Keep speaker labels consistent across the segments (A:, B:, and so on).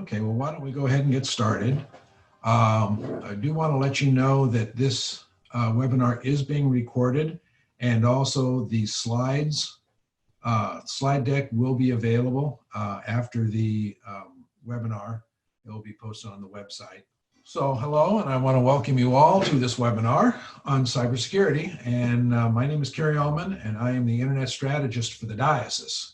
A: Okay, well, why don't we go ahead and get started. I do want to let you know that this webinar is being recorded, and also the slide deck will be available after the webinar. It will be posted on the website. So hello, and I want to welcome you all to this webinar on cybersecurity. And my name is Kerry Allman, and I am the Internet Strategist for the Diocese.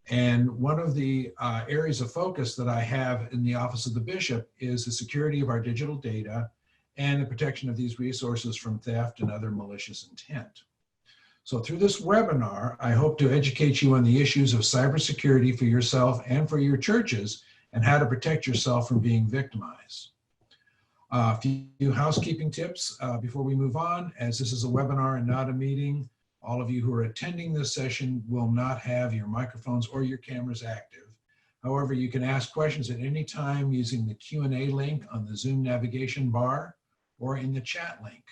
A: And one of the areas of focus that I have in the Office of the Bishop is the security of our digital data and the protection of these resources from theft and other malicious intent. So through this webinar, I hope to educate you on the issues of cybersecurity for yourself and for your churches and how to protect yourself from being victimized. A few housekeeping tips before we move on. As this is a webinar and not a meeting, all of you who are attending this session will not have your microphones or your cameras active. However, you can ask questions at any time using the Q&A link on the Zoom navigation bar or in the chat link.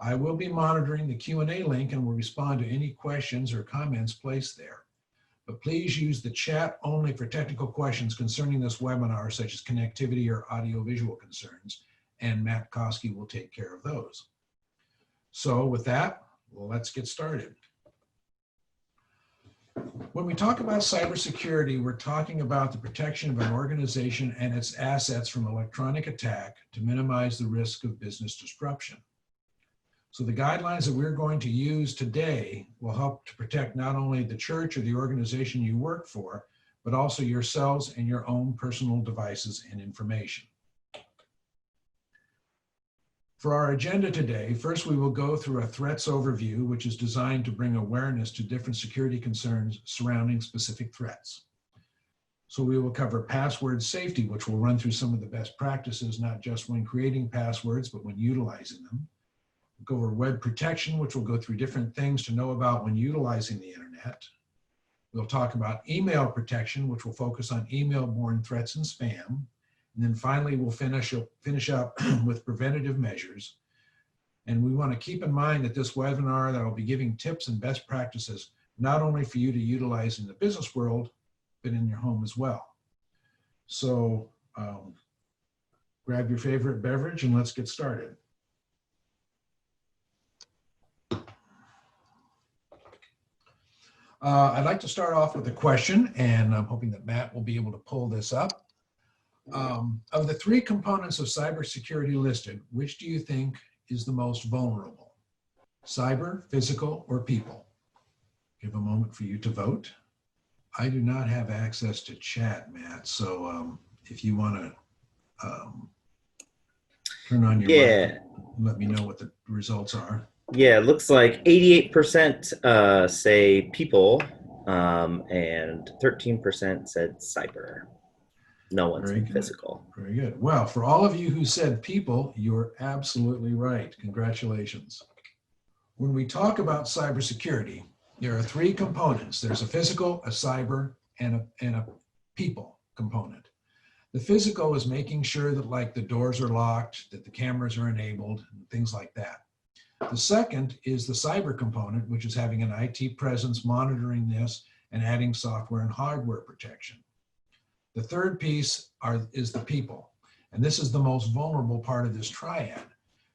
A: I will be monitoring the Q&A link and will respond to any questions or comments placed there. But please use the chat only for technical questions concerning this webinar, such as connectivity or audiovisual concerns, and Matt Koski will take care of those. So with that, well, let's get started. When we talk about cybersecurity, we're talking about the protection of an organization and its assets from electronic attack to minimize the risk of business disruption. So the guidelines that we're going to use today will help to protect not only the church or the organization you work for, but also yourselves and your own personal devices and information. For our agenda today, first we will go through a threats overview, which is designed to bring awareness to different security concerns surrounding specific threats. So we will cover password safety, which will run through some of the best practices, not just when creating passwords, but when utilizing them. We'll go over web protection, which will go through different things to know about when utilizing the internet. We'll talk about email protection, which will focus on email-borne threats and spam. And then finally, we'll finish up with preventative measures. And we want to keep in mind that this webinar that I'll be giving tips and best practices, not only for you to utilize in the business world, but in your home as well. So grab your favorite beverage and let's get started. I'd like to start off with a question, and I'm hoping that Matt will be able to pull this up. Of the three components of cybersecurity listed, which do you think is the most vulnerable? Cyber, physical, or people? Give a moment for you to vote. I do not have access to chat, Matt, so if you want to turn on your mic, let me know what the results are.
B: Yeah, it looks like 88% say people, and 13% said cyber. No one's physical.
A: Very good. Well, for all of you who said people, you're absolutely right. Congratulations. When we talk about cybersecurity, there are three components. There's a physical, a cyber, and a people component. The physical is making sure that, like, the doors are locked, that the cameras are enabled, and things like that. The second is the cyber component, which is having an IT presence, monitoring this, and adding software and hardware protection. The third piece is the people. And this is the most vulnerable part of this triad,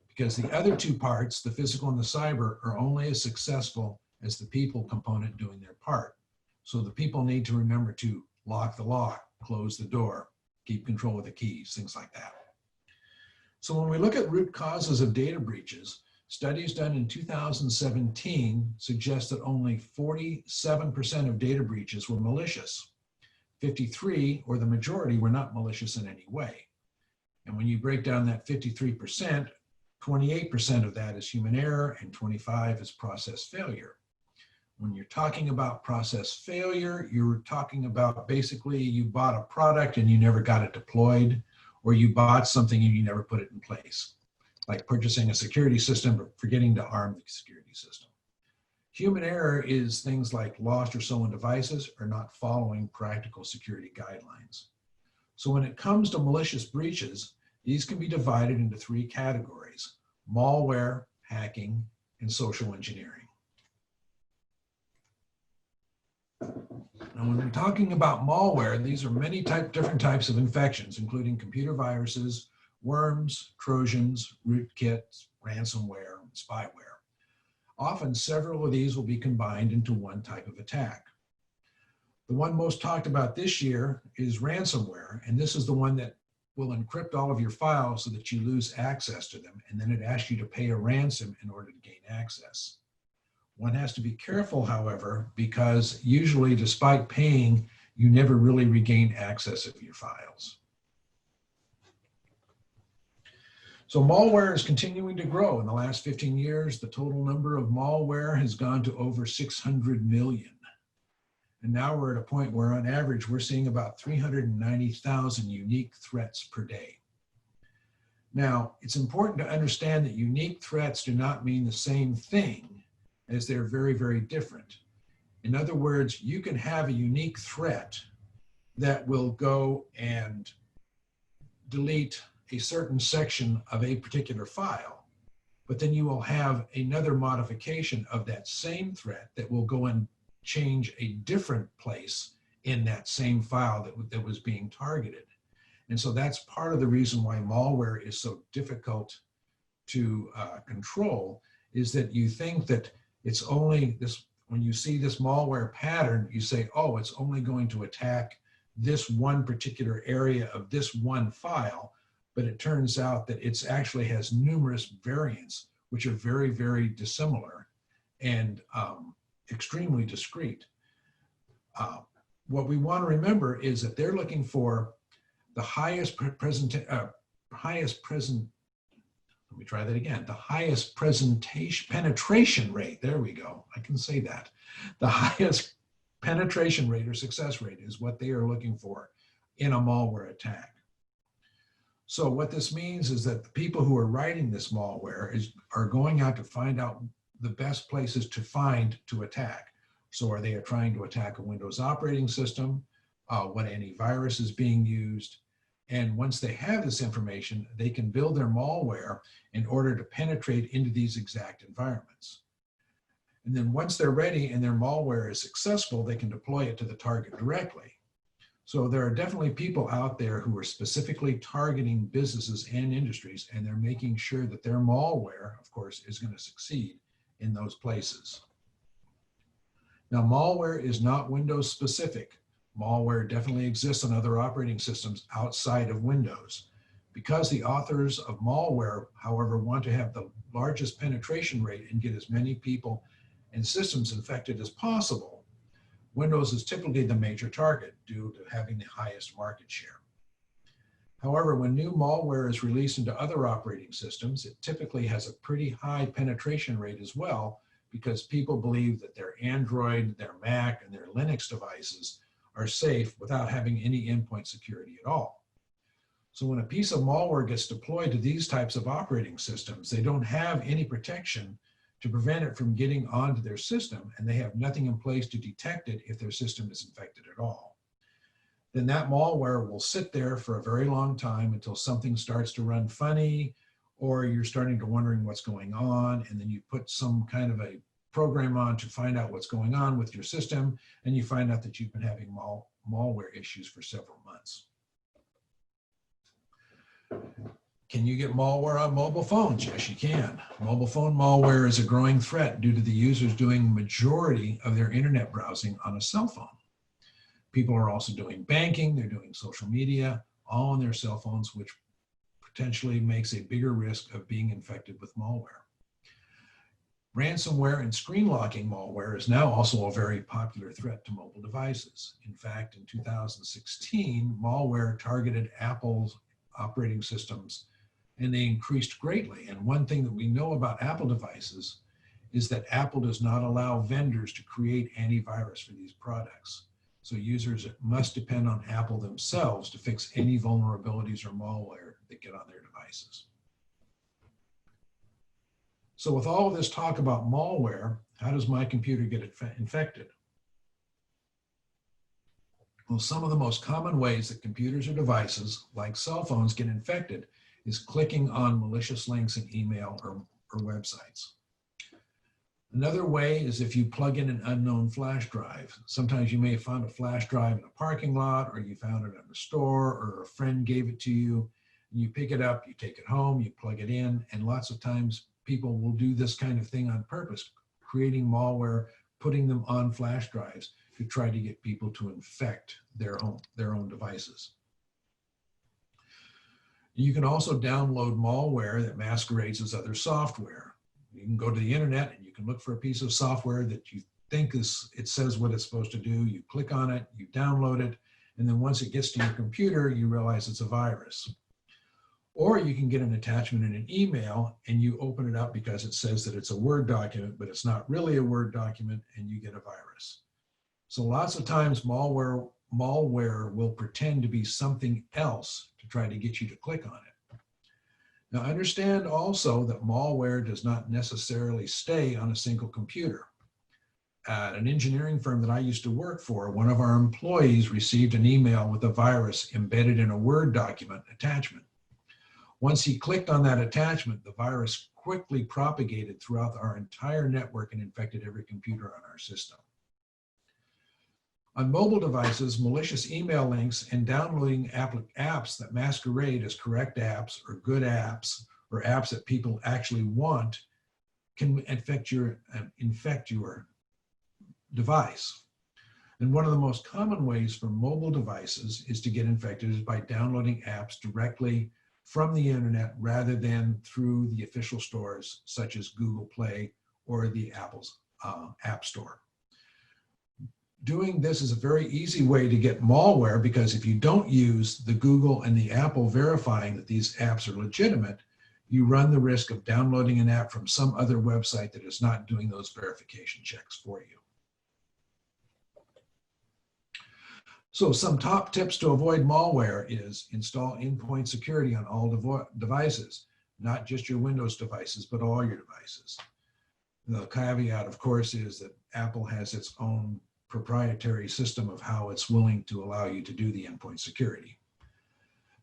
A: because the other two parts, the physical and the cyber, are only as successful as the people component doing their part. So the people need to remember to lock the lock, close the door, keep control of the keys, things like that. So when we look at root causes of data breaches, studies done in 2017 suggest that only 47% of data breaches were malicious. 53, or the majority, were not malicious in any way. And when you break down that 53%, 28% of that is human error and 25% is process failure. When you're talking about process failure, you're talking about basically you bought a product and you never got it deployed, or you bought something and you never put it in place, like purchasing a security system but forgetting to arm the security system. Human error is things like lost or stolen devices or not following practical security guidelines. So when it comes to malicious breaches, these can be divided into three categories: malware, hacking, and social engineering. And when we're talking about malware, these are many different types of infections, including computer viruses, worms, trojans, rootkits, ransomware, and spyware. Often several of these will be combined into one type of attack. The one most talked about this year is ransomware, and this is the one that will encrypt all of your files so that you lose access to them, and then it asks you to pay a ransom in order to gain access. One has to be careful, however, because usually despite paying, you never really regain access of your files. So malware is continuing to grow. In the last 15 years, the total number of malware has gone to over 600 million. And now we're at a point where on average, we're seeing about 390,000 unique threats per day. Now, it's important to understand that unique threats do not mean the same thing, as they're very, very different. In other words, you can have a unique threat that will go and delete a certain section of a particular file, but then you will have another modification of that same threat that will go and change a different place in that same file that was being targeted. And so that's part of the reason why malware is so difficult to control, is that you think that it's only this, when you see this malware pattern, you say, oh, it's only going to attack this one particular area of this one file, but it turns out that it actually has numerous variants, which are very, very dissimilar and extremely discrete. What we want to remember is that they're looking for the highest penetration rate. There we go. I can say that. The highest penetration rate or success rate is what they are looking for in a malware attack. So what this means is that the people who are writing this malware are going out to find out the best places to attack. So are they trying to attack a Windows operating system? What antivirus is being used? And once they have this information, they can build their malware in order to penetrate into these exact environments. And then once they're ready and their malware is successful, they can deploy it to the target directly. So there are definitely people out there who are specifically targeting businesses and industries, and they're making sure that their malware, of course, is going to succeed in those places. Now, malware is not Windows specific. Malware definitely exists on other operating systems outside of Windows. Because the authors of malware, however, want to have the largest penetration rate and get as many people and systems infected as possible, Windows is typically the major target due to having the highest market share. However, when new malware is released into other operating systems, it typically has a pretty high penetration rate as well, because people believe that their Android, their Mac, and their Linux devices are safe without having any endpoint security at all. So when a piece of malware gets deployed to these types of operating systems, they don't have any protection to prevent it from getting onto their system, and they have nothing in place to detect it if their system is infected at all. Then that malware will sit there for a very long time until something starts to run funny, or you're starting to wondering what's going on, and then you put some kind of a program on to find out what's going on with your system, and you find out that you've been having malware issues for several months. Can you get malware on mobile phones? Yes, you can. Mobile phone malware is a growing threat due to the users doing majority of their internet browsing on a cell phone. People are also doing banking, they're doing social media, all on their cell phones, which potentially makes a bigger risk of being infected with malware. Ransomware and screen locking malware is now also a very popular threat to mobile devices. In fact, in 2016, malware targeted Apple's operating systems, and they increased greatly. And one thing that we know about Apple devices is that Apple does not allow vendors to create antivirus for these products. So users must depend on Apple themselves to fix any vulnerabilities or malware that get on their devices. So with all of this talk about malware, how does my computer get infected? Well, some of the most common ways that computers or devices, like cell phones, get infected is clicking on malicious links in email or websites. Another way is if you plug in an unknown flash drive. Sometimes you may have found a flash drive in a parking lot, or you found it in a store, or a friend gave it to you. You pick it up, you take it home, you plug it in, and lots of times people will do this kind of thing on purpose, creating malware, putting them on flash drives to try to get people to infect their own devices. You can also download malware that masquerades as other software. You can go to the internet and you can look for a piece of software that you think it says what it's supposed to do. You click on it, you download it, and then once it gets to your computer, you realize it's a virus. Or you can get an attachment in an email and you open it up because it says that it's a Word document, but it's not really a Word document, and you get a virus. So lots of times malware will pretend to be something else to try to get you to click on it. Now understand also that malware does not necessarily stay on a single computer. At an engineering firm that I used to work for, one of our employees received an email with a virus embedded in a Word document attachment. Once he clicked on that attachment, the virus quickly propagated throughout our entire network and infected every computer on our system. On mobile devices, malicious email links and downloading apps that masquerade as correct apps or good apps or apps that people actually want can infect your device. And one of the most common ways for mobile devices is to get infected is by downloading apps directly from the internet rather than through the official stores such as Google Play or the Apple's App Store. Doing this is a very easy way to get malware, because if you don't use the Google and the Apple verifying that these apps are legitimate, you run the risk of downloading an app from some other website that is not doing those verification checks for you. So some top tips to avoid malware is install endpoint security on all devices, not just your Windows devices, but all your devices. The caveat, of course, is that Apple has its own proprietary system of how it's willing to allow you to do the endpoint security.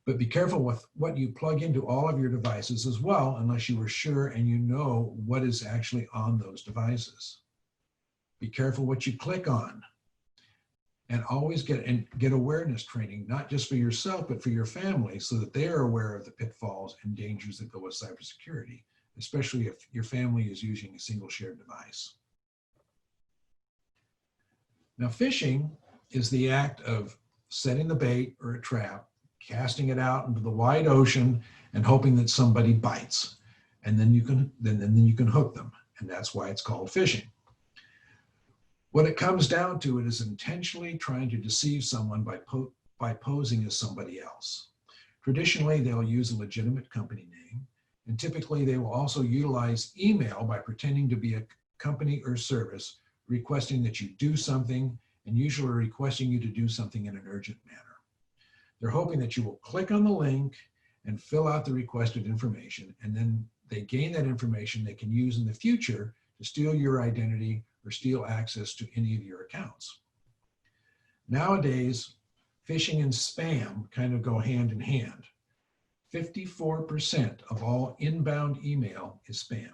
A: But be careful with what you plug into all of your devices as well, unless you are sure and you know what is actually on those devices. Be careful what you click on. And always get awareness training, not just for yourself, but for your family, so that they are aware of the pitfalls and dangers that go with cybersecurity, especially if your family is using a single shared device. Now, phishing is the act of setting the bait or a trap, casting it out into the wide ocean and hoping that somebody bites. And then you can hook them. And that's why it's called phishing. What it comes down to, it is intentionally trying to deceive someone by posing as somebody else. Traditionally, they'll use a legitimate company name, and typically they will also utilize email by pretending to be a company or service, requesting that you do something, and usually requesting you to do something in an urgent manner. They're hoping that you will click on the link and fill out the requested information, and then they gain that information they can use in the future to steal your identity or steal access to any of your accounts. Nowadays, phishing and spam kind of go hand in hand. 54% of all inbound email is spam.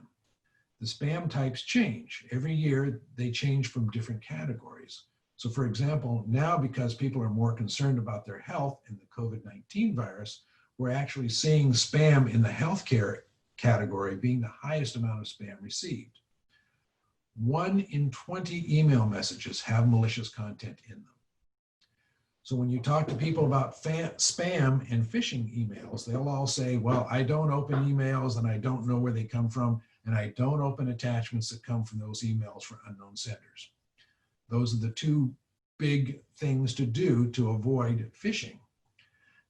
A: The spam types change. Every year, they change from different categories. So for example, now because people are more concerned about their health and the COVID-19 virus, we're actually seeing spam in the healthcare category being the highest amount of spam received. 1 in 20 email messages have malicious content in them. So when you talk to people about spam and phishing emails, they'll all say, well, I don't open emails and I don't know where they come from, and I don't open attachments that come from those emails from unknown senders. Those are the two big things to do to avoid phishing.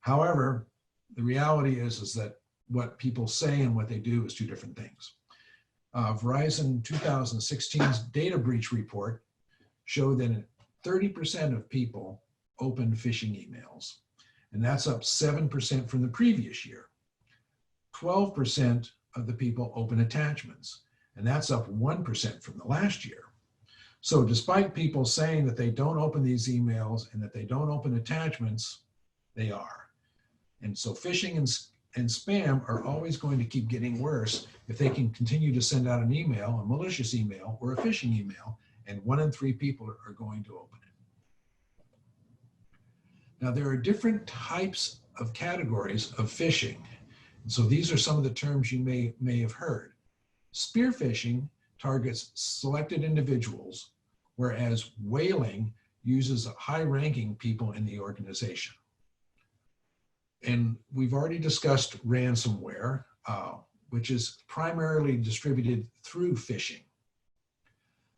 A: However, the reality is that what people say and what they do is two different things. Verizon 2016's data breach report showed that 30% of people opened phishing emails, and that's up 7% from the previous year. 12% of the people open attachments, and that's up 1% from the last year. So despite people saying that they don't open these emails and that they don't open attachments, they are. And so phishing and spam are always going to keep getting worse if they can continue to send out an email, a malicious email or a phishing email, and 1 in 3 people are going to open it. Now, there are different types of categories of phishing. And so these are some of the terms you may have heard. Spear phishing targets selected individuals, whereas whaling uses high-ranking people in the organization. And we've already discussed ransomware, which is primarily distributed through phishing.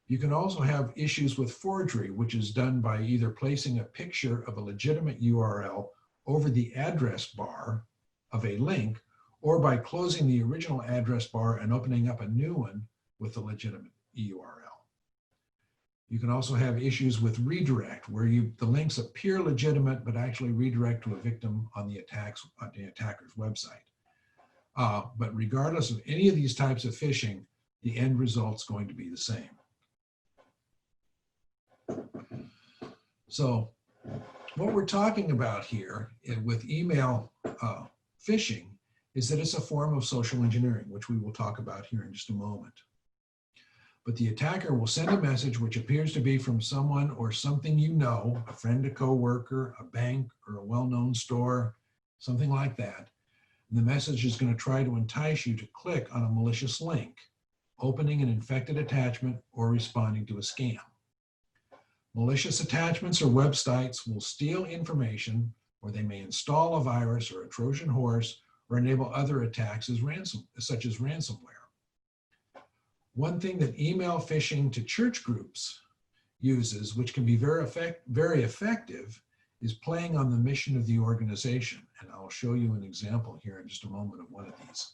A: You can also have issues with forgery, which is done by either placing a picture of a legitimate URL over the address bar of a link, or by closing the original address bar and opening up a new one with a legitimate URL. You can also have issues with redirect, where the links appear legitimate, but actually redirect to a victim on the attacker's website. But regardless of any of these types of phishing, the end result's going to be the same. So what we're talking about here with email phishing is that it's a form of social engineering, which we will talk about here in just a moment. But the attacker will send a message which appears to be from someone or something you know, a friend, a coworker, a bank, or a well-known store, something like that. And the message is going to try to entice you to click on a malicious link, opening an infected attachment, or responding to a scam. Malicious attachments or websites will steal information, or they may install a virus or a Trojan horse, or enable other attacks such as ransomware. One thing that email phishing to church groups uses, which can be very effective, is playing on the mission of the organization. And I'll show you an example here in just a moment of one of these.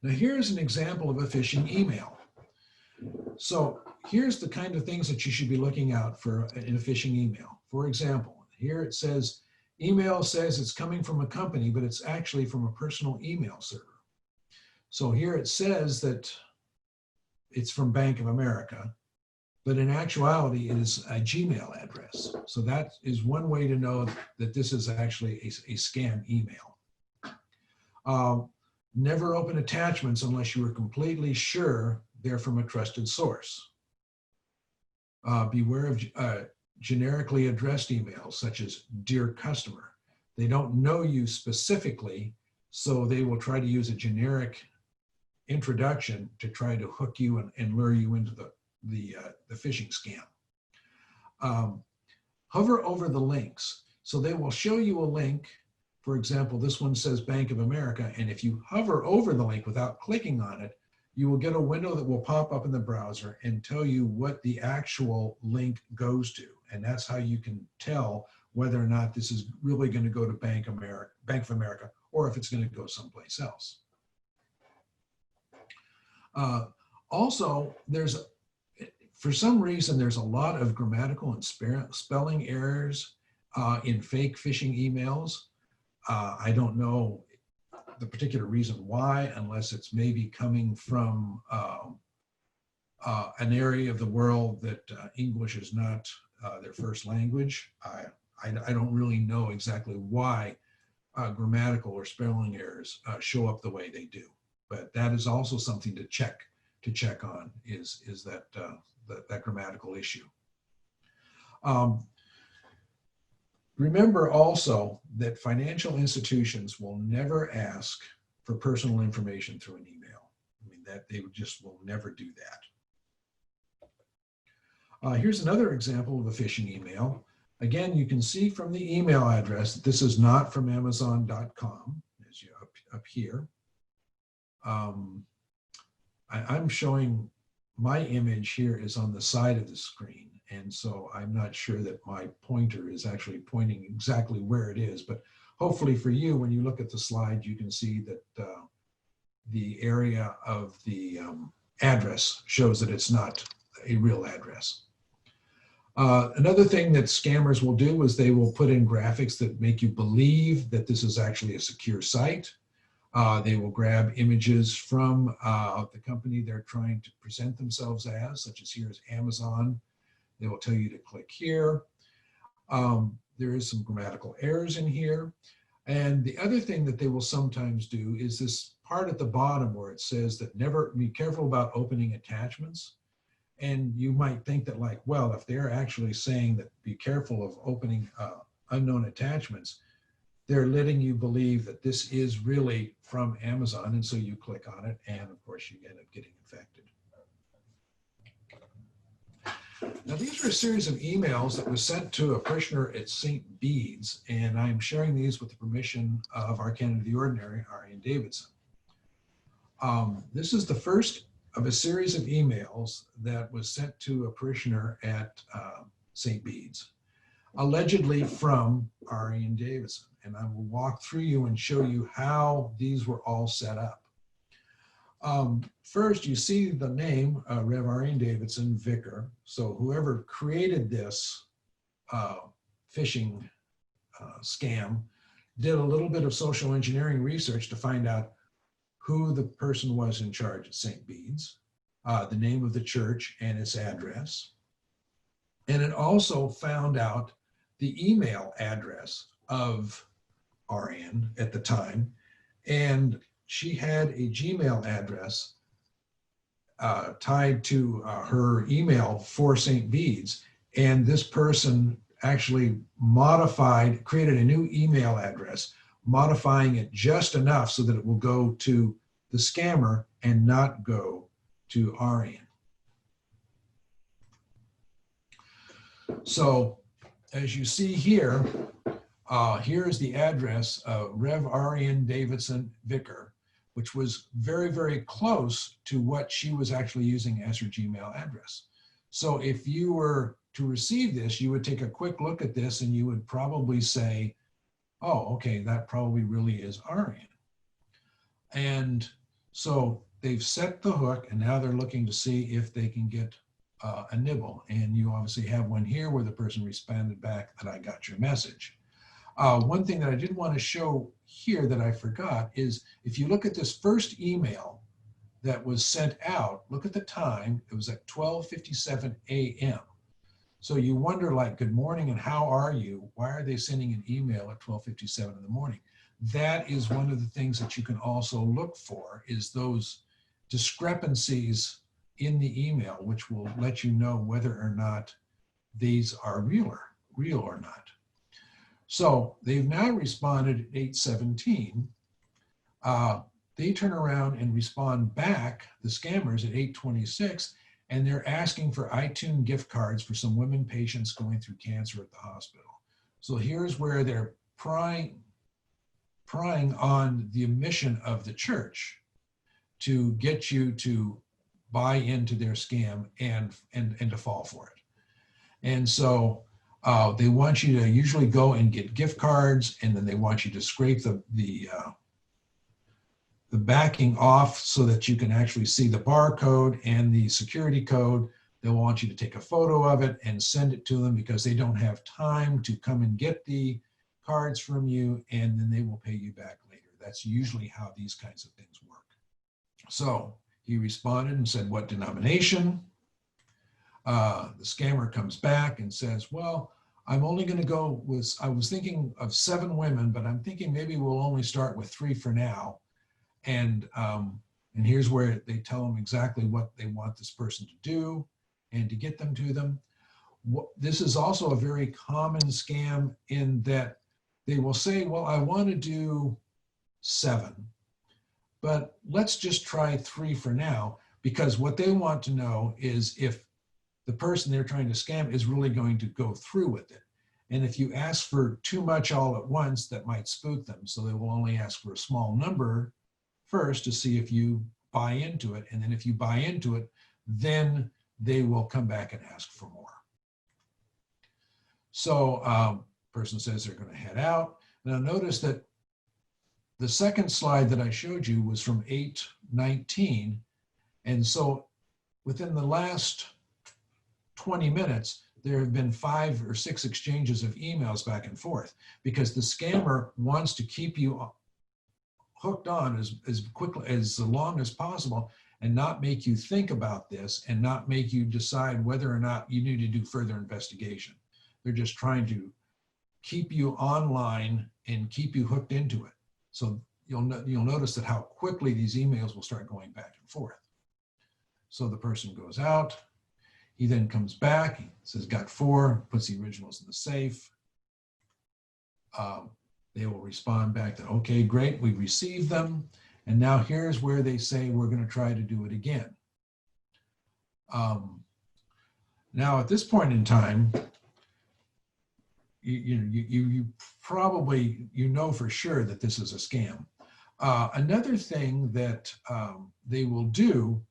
A: Now, here's an example of a phishing email. So here's the kind of things that you should be looking out for in a phishing email. For example, here it says, email says it's coming from a company, but it's actually from a personal email server. So here it says that it's from Bank of America, but in actuality, it is a Gmail address. So that is one way to know that this is actually a scam email. Never open attachments unless you are completely sure they're from a trusted source. Beware of generically addressed emails, such as Dear Customer. They don't know you specifically, so they will try to use a generic introduction to try to hook you and lure you into the phishing scam. Hover over the links. So they will show you a link. For example, this one says Bank of America, and if you hover over the link without clicking on it, you will get a window that will pop up in the browser and tell you what the actual link goes to. And that's how you can tell whether or not this is really going to go to Bank of America, or if it's going to go someplace else. Also, for some reason, there's a lot of grammatical and spelling errors in fake phishing emails. I don't know the particular reason why, unless it's maybe coming from an area of the world that English is not their first language. I don't really know exactly why grammatical or spelling errors show up the way they do. But that is also something to check on is that grammatical issue. Remember also that financial institutions will never ask for personal information through an email. I mean, that they just will never do that. Here's another example of a phishing email. Again, you can see from the email address that this is not from Amazon.com, as you up here. I'm showing my image here is on the side of the screen. And so I'm not sure that my pointer is actually pointing exactly where it is, but hopefully for you, when you look at the slide, you can see that the area of the address shows that it's not a real address. Another thing that scammers will do is they will put in graphics that make you believe that this is actually a secure site. They will grab images from the company they're trying to present themselves as, such as here is Amazon. They will tell you to click here. There is some grammatical errors in here. And the other thing that they will sometimes do is this part at the bottom where it says that never be careful about opening attachments. And you might think that like, well, if they're actually saying that be careful of opening unknown attachments, they're letting you believe that this is really from Amazon. And so you click on it and of course you end up getting infected. Now, these are a series of emails that was sent to a parishioner at St. Bede's, and I'm sharing these with the permission of our Canon of the Ordinary, Arian Davidson. This is the first of a series of emails that was sent to a parishioner at St. Bede's, allegedly from Arian Davidson. And I will walk through you and show you how these were all set up. First, you see the name Rev. Arian Davidson, Vicar. So whoever created this phishing scam did a little bit of social engineering research to find out who the person was in charge at St. Bede's, the name of the church and its address. And it also found out the email address of Arian at the time. And she had a Gmail address tied to her email for St. Bede's. And this person actually created a new email address, modifying it just enough so that it will go to the scammer and not go to Arian. So as you see here, here is the address of Rev. Arian Davidson, Vicar, which was very, very close to what she was actually using as her Gmail address. So if you were to receive this, you would take a quick look at this and you would probably say, oh, okay, that probably really is Arian. And so they've set the hook and now they're looking to see if they can get a nibble. And you obviously have one here where the person responded back that I got your message. One thing that I did want to show here that I forgot is if you look at this first email that was sent out, look at the time, it was at 12:57 a.m. So you wonder like, good morning and how are you? Why are they sending an email at 12:57 in the morning? That is one of the things that you can also look for is those discrepancies in the email, which will let you know whether or not these are real or not. So they've now responded at 8:17. They turn around and respond back, the scammers, at 8:26, and they're asking for iTunes gift cards for some women patients going through cancer at the hospital. So here's where they're prying on the mission of the church to get you to buy into their scam and to fall for it. And so they want you to usually go and get gift cards, and then they want you to scrape the backing off so that you can actually see the barcode and the security code. They'll want you to take a photo of it and send it to them because they don't have time to come and get the cards from you, and then they will pay you back later. That's usually how these kinds of things work. So he responded and said, what denomination? The scammer comes back and says, well, I'm only going to go with, I was thinking of 7 women, but I'm thinking maybe we'll only start with 3 for now. And here's where they tell them exactly what they want this person to do and to get them to them. This is also a very common scam in that they will say, well, I want to do 7, but let's just try 3 for now, because what they want to know is if the person they're trying to scam is really going to go through with it. And if you ask for too much all at once, that might spook them. So they will only ask for a small number first to see if you buy into it. And then if you buy into it, then they will come back and ask for more. So person says they're going to head out. Now notice that the second slide that I showed you was from 8:19. And so within the last 20 minutes, there have been 5 or 6 exchanges of emails back and forth because the scammer wants to keep you hooked on as quickly, as long as possible, and not make you think about this and not make you decide whether or not you need to do further investigation. They're just trying to keep you online and keep you hooked into it. So you'll notice that how quickly these emails will start going back and forth. So the person goes out, he then comes back, he says got 4, puts the originals in the safe. They will respond back that, okay, great, we received them. And now here's where they say we're going to try to do it again. Now at this point in time, you probably, for sure that this is a scam. Another thing that they will do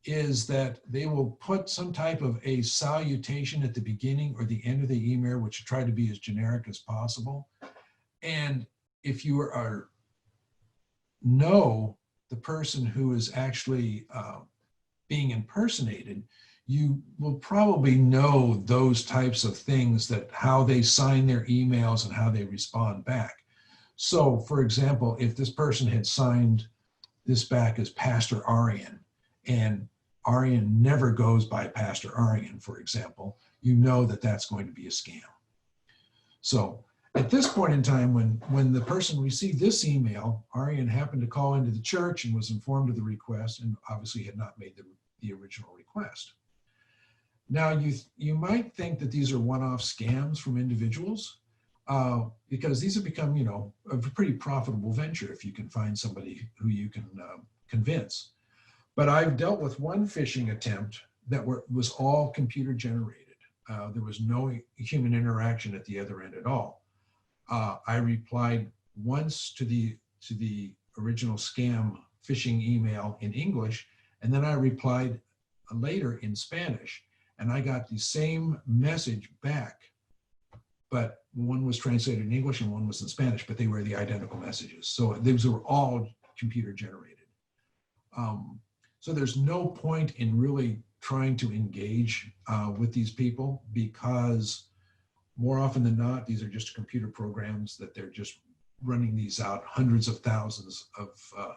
A: is that they will put some type of a salutation at the beginning or the end of the email, which try to be as generic as possible. And if you know the person who is actually being impersonated, you will probably know those types of things, that how they sign their emails and how they respond back. So for example, if this person had signed this back as Pastor Arian, and Arian never goes by Pastor Arian, for example, you know that that's going to be a scam. So at this point in time, when the person received this email, Arian happened to call into the church and was informed of the request, and obviously had not made the original request. Now, you might think that these are one-off scams from individuals, because these have become, a pretty profitable venture if you can find somebody who you can convince. But I've dealt with one phishing attempt that was all computer generated. There was no human interaction at the other end at all. I replied once to the original scam phishing email in English, and then I replied later in Spanish, and I got the same message back, but one was translated in English and one was in Spanish, but they were the identical messages. So these were all computer generated. So there's no point in really trying to engage with these people, because more often than not, these are just computer programs that they're just running these out, hundreds of thousands of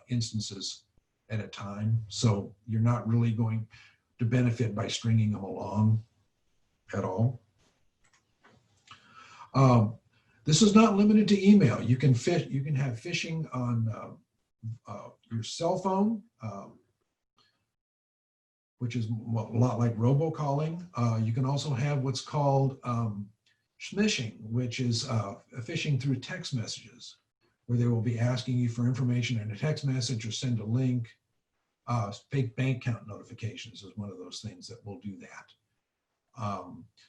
A: instances at a time. So you're not really going to benefit by stringing them along at all. This is not limited to email. You can have phishing on your cell phone, which is a lot like robocalling. You can also have what's called smishing, which is phishing through text messages, where they will be asking you for information in a text message or send a link. Fake bank account notifications is one of those things that will do that.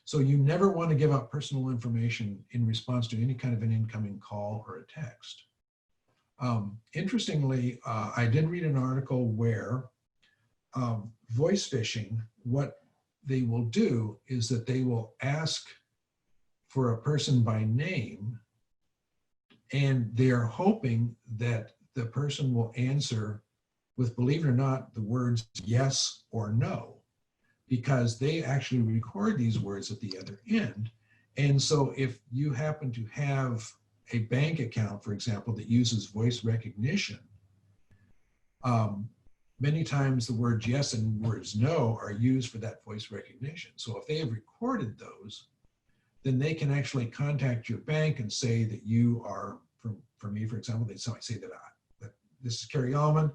A: So you never want to give out personal information in response to any kind of an incoming call or a text. Interestingly, I did read an article where voice phishing, what they will do is that they will ask for a person by name, and they are hoping that the person will answer with, believe it or not, the words yes or no, because they actually record these words at the other end. And so if you happen to have a bank account, for example, that uses voice recognition, many times the words yes and words no are used for that voice recognition. So if they have recorded those, then they can actually contact your bank and say that you are, for me, for example, they say that this is Kerry Allman,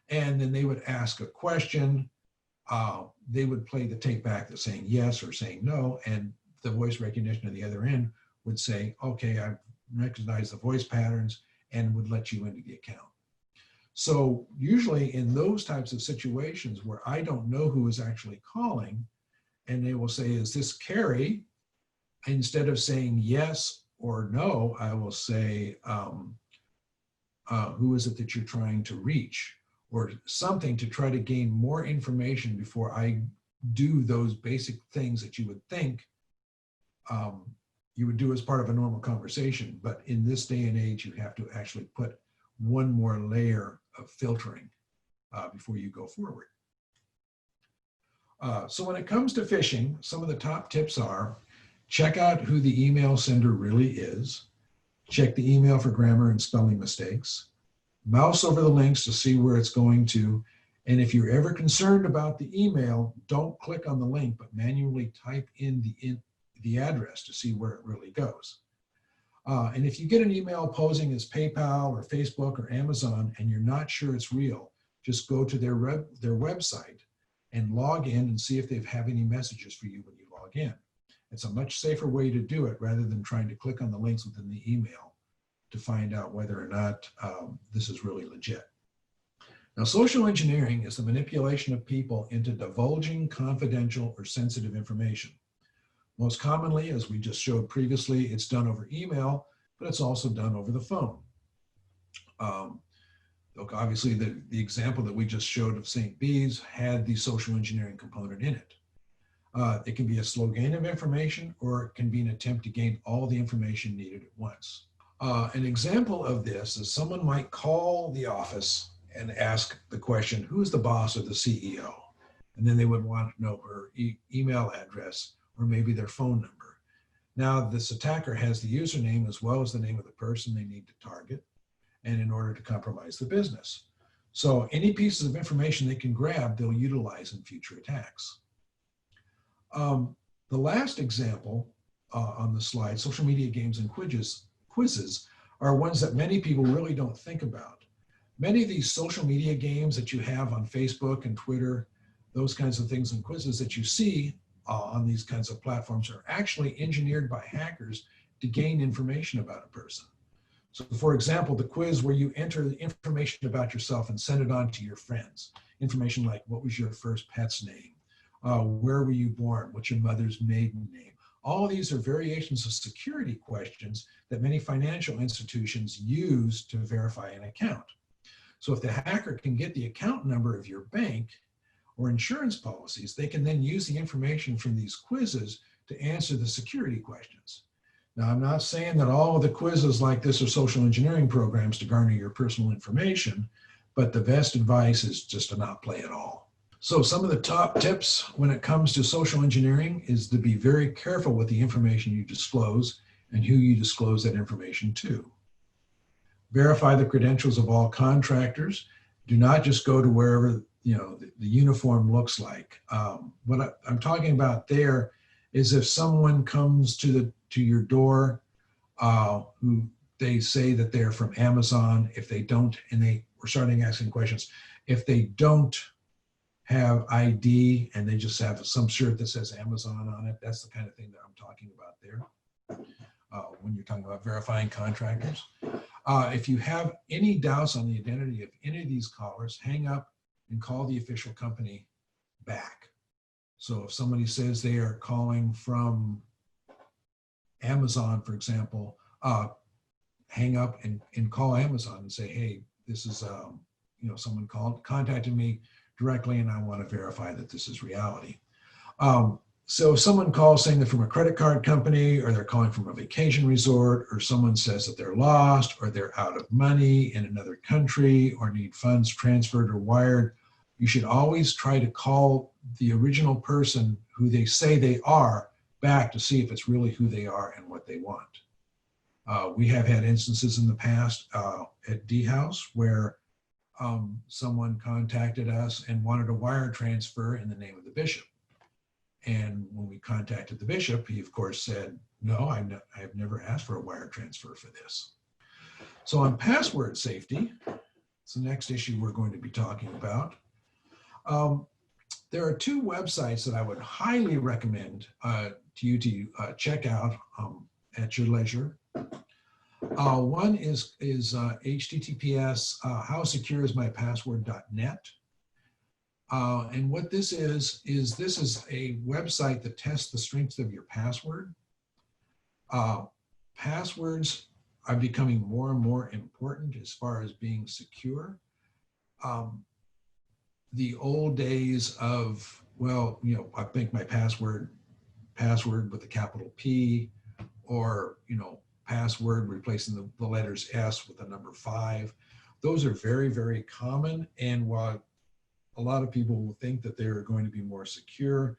A: and then they would ask a question. They would play the tape back that's saying yes or saying no, and the voice recognition at the other end would say, okay, I recognize the voice patterns, and would let you into the account. So usually in those types of situations where I don't know who is actually calling, and they will say, is this Kerry? Instead of saying yes or no, I will say, who is it that you're trying to reach? Or something to try to gain more information before I do those basic things that you would think you would do as part of a normal conversation. But in this day and age, you have to actually put one more layer of filtering before you go forward. So when it comes to phishing, some of the top tips are: check out who the email sender really is. Check the email for grammar and spelling mistakes. Mouse over the links to see where it's going to. And if you're ever concerned about the email, don't click on the link, but manually type in the address to see where it really goes. And if you get an email posing as PayPal or Facebook or Amazon and you're not sure it's real, just go to their website and log in and see if they have any messages for you when you log in. It's a much safer way to do it rather than trying to click on the links within the email to find out whether or not this is really legit. Now, social engineering is the manipulation of people into divulging confidential or sensitive information. Most commonly, as we just showed previously, it's done over email, but it's also done over the phone. Look, obviously, the example that we just showed of St. Bede's had the social engineering component in it. It can be a slow gain of information, or it can be an attempt to gain all the information needed at once. An example of this is someone might call the office and ask the question, who's the boss or the CEO? And then they would want to know her email address or maybe their phone number. Now, this attacker has the username as well as the name of the person they need to target, and in order to compromise the business. So any pieces of information they can grab, they'll utilize in future attacks. The last example on the slide, social media games and quizzes are ones that many people really don't think about. Many of these social media games that you have on Facebook and Twitter, those kinds of things and quizzes that you see on these kinds of platforms are actually engineered by hackers to gain information about a person. So for example, the quiz where you enter the information about yourself and send it on to your friends. Information like, what was your first pet's name? Where were you born? What's your mother's maiden name? All of these are variations of security questions that many financial institutions use to verify an account. So if the hacker can get the account number of your bank or insurance policies, they can then use the information from these quizzes to answer the security questions. Now, I'm not saying that all of the quizzes like this are social engineering programs to garner your personal information, but the best advice is just to not play at all. So some of the top tips when it comes to social engineering is to be very careful with the information you disclose and who you disclose that information to. Verify the credentials of all contractors. Do not just go to wherever the uniform looks like. What I'm talking about there is if someone comes to your door who they say that they're from Amazon, if they don't, and we're starting asking questions, if they don't have ID and they just have some shirt that says Amazon on it, that's the kind of thing that I'm talking about there when you're talking about verifying contractors. If you have any doubts on the identity of any of these callers, hang up and call the official company back. So if somebody says they are calling from Amazon, for example, hang up and call Amazon and say, hey, this is, someone contacted me directly and I want to verify that this is reality. So if someone calls saying they're from a credit card company or they're calling from a vacation resort, or someone says that they're lost or they're out of money in another country or need funds transferred or wired, you should always try to call the original person who they say they are back to see if it's really who they are and what they want. We have had instances in the past at D House where someone contacted us and wanted a wire transfer in the name of the bishop. And when we contacted the bishop, he of course said, no, I have never asked for a wire transfer for this. So on password safety, it's the next issue we're going to be talking about. There are two websites that I would highly recommend to you to check out at your leisure. One is https howsecureismypassword.net. And what this is this is a website that tests the strength of your password. Passwords are becoming more and more important as far as being secure. The old days of, I think my password with a capital P, or, password replacing the letters S with the number 5. Those are very, very common. And while a lot of people will think that they're going to be more secure,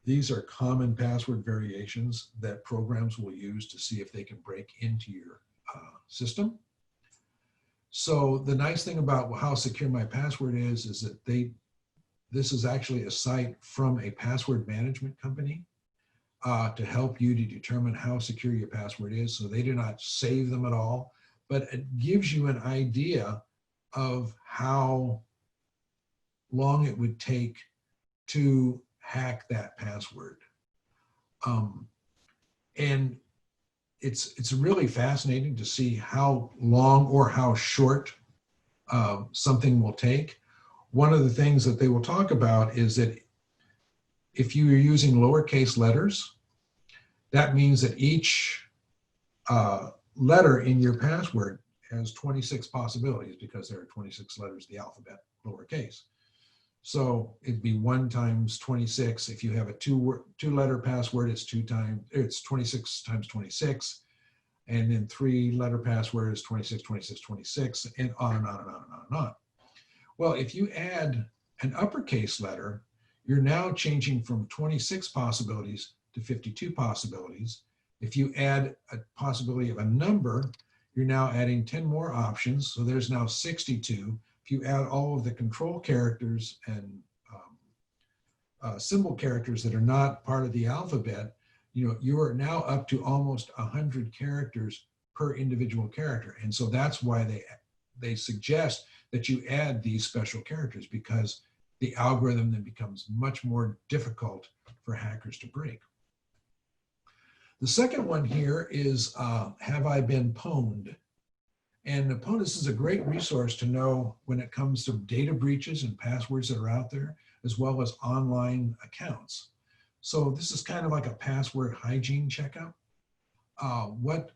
A: these are common password variations that programs will use to see if they can break into your system. So the nice thing about how secure my password is that this is actually a site from a password management company. to help you to determine how secure your password is. So they do not save them at all, but it gives you an idea of how long it would take to hack that password. And it's really fascinating to see how long or how short something will take. One of the things that they will talk about is that if you are using lowercase letters, that means that each letter in your password has 26 possibilities because there are 26 letters of the alphabet, lowercase. So it'd be 1 times 26. If you have a two-letter password, it's 26 times 26. And then 3-letter password is 26, 26, 26, and on and on and on and on and on. Well, if you add an uppercase letter, you're now changing from 26 possibilities to 52 possibilities. If you add a possibility of a number, you're now adding 10 more options. So there's now 62. If you add all of the control characters and symbol characters that are not part of the alphabet, you are now up to almost 100 characters per individual character. And so that's why they suggest that you add these special characters, because the algorithm then becomes much more difficult for hackers to break. The second one here is, have I been pwned? And this is a great resource to know when it comes to data breaches and passwords that are out there, as well as online accounts. So this is kind of like a password hygiene checkup. What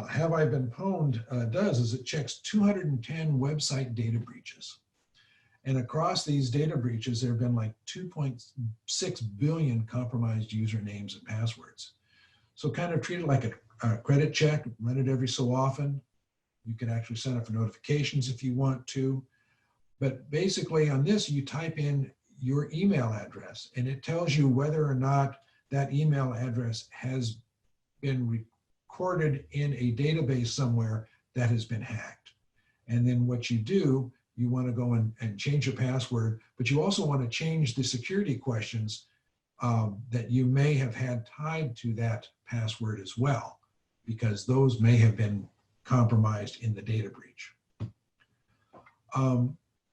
A: Have I Been Pwned does is it checks 210 website data breaches. And across these data breaches, there have been like 2.6 billion compromised usernames and passwords. So kind of treat it like a credit check, run it every so often. You can actually sign up for notifications if you want to. But basically on this, you type in your email address and it tells you whether or not that email address has been recorded in a database somewhere that has been hacked. And then what you do, you want to go and change your password, but you also want to change the security questions that you may have had tied to that password as well, because those may have been compromised in the data breach.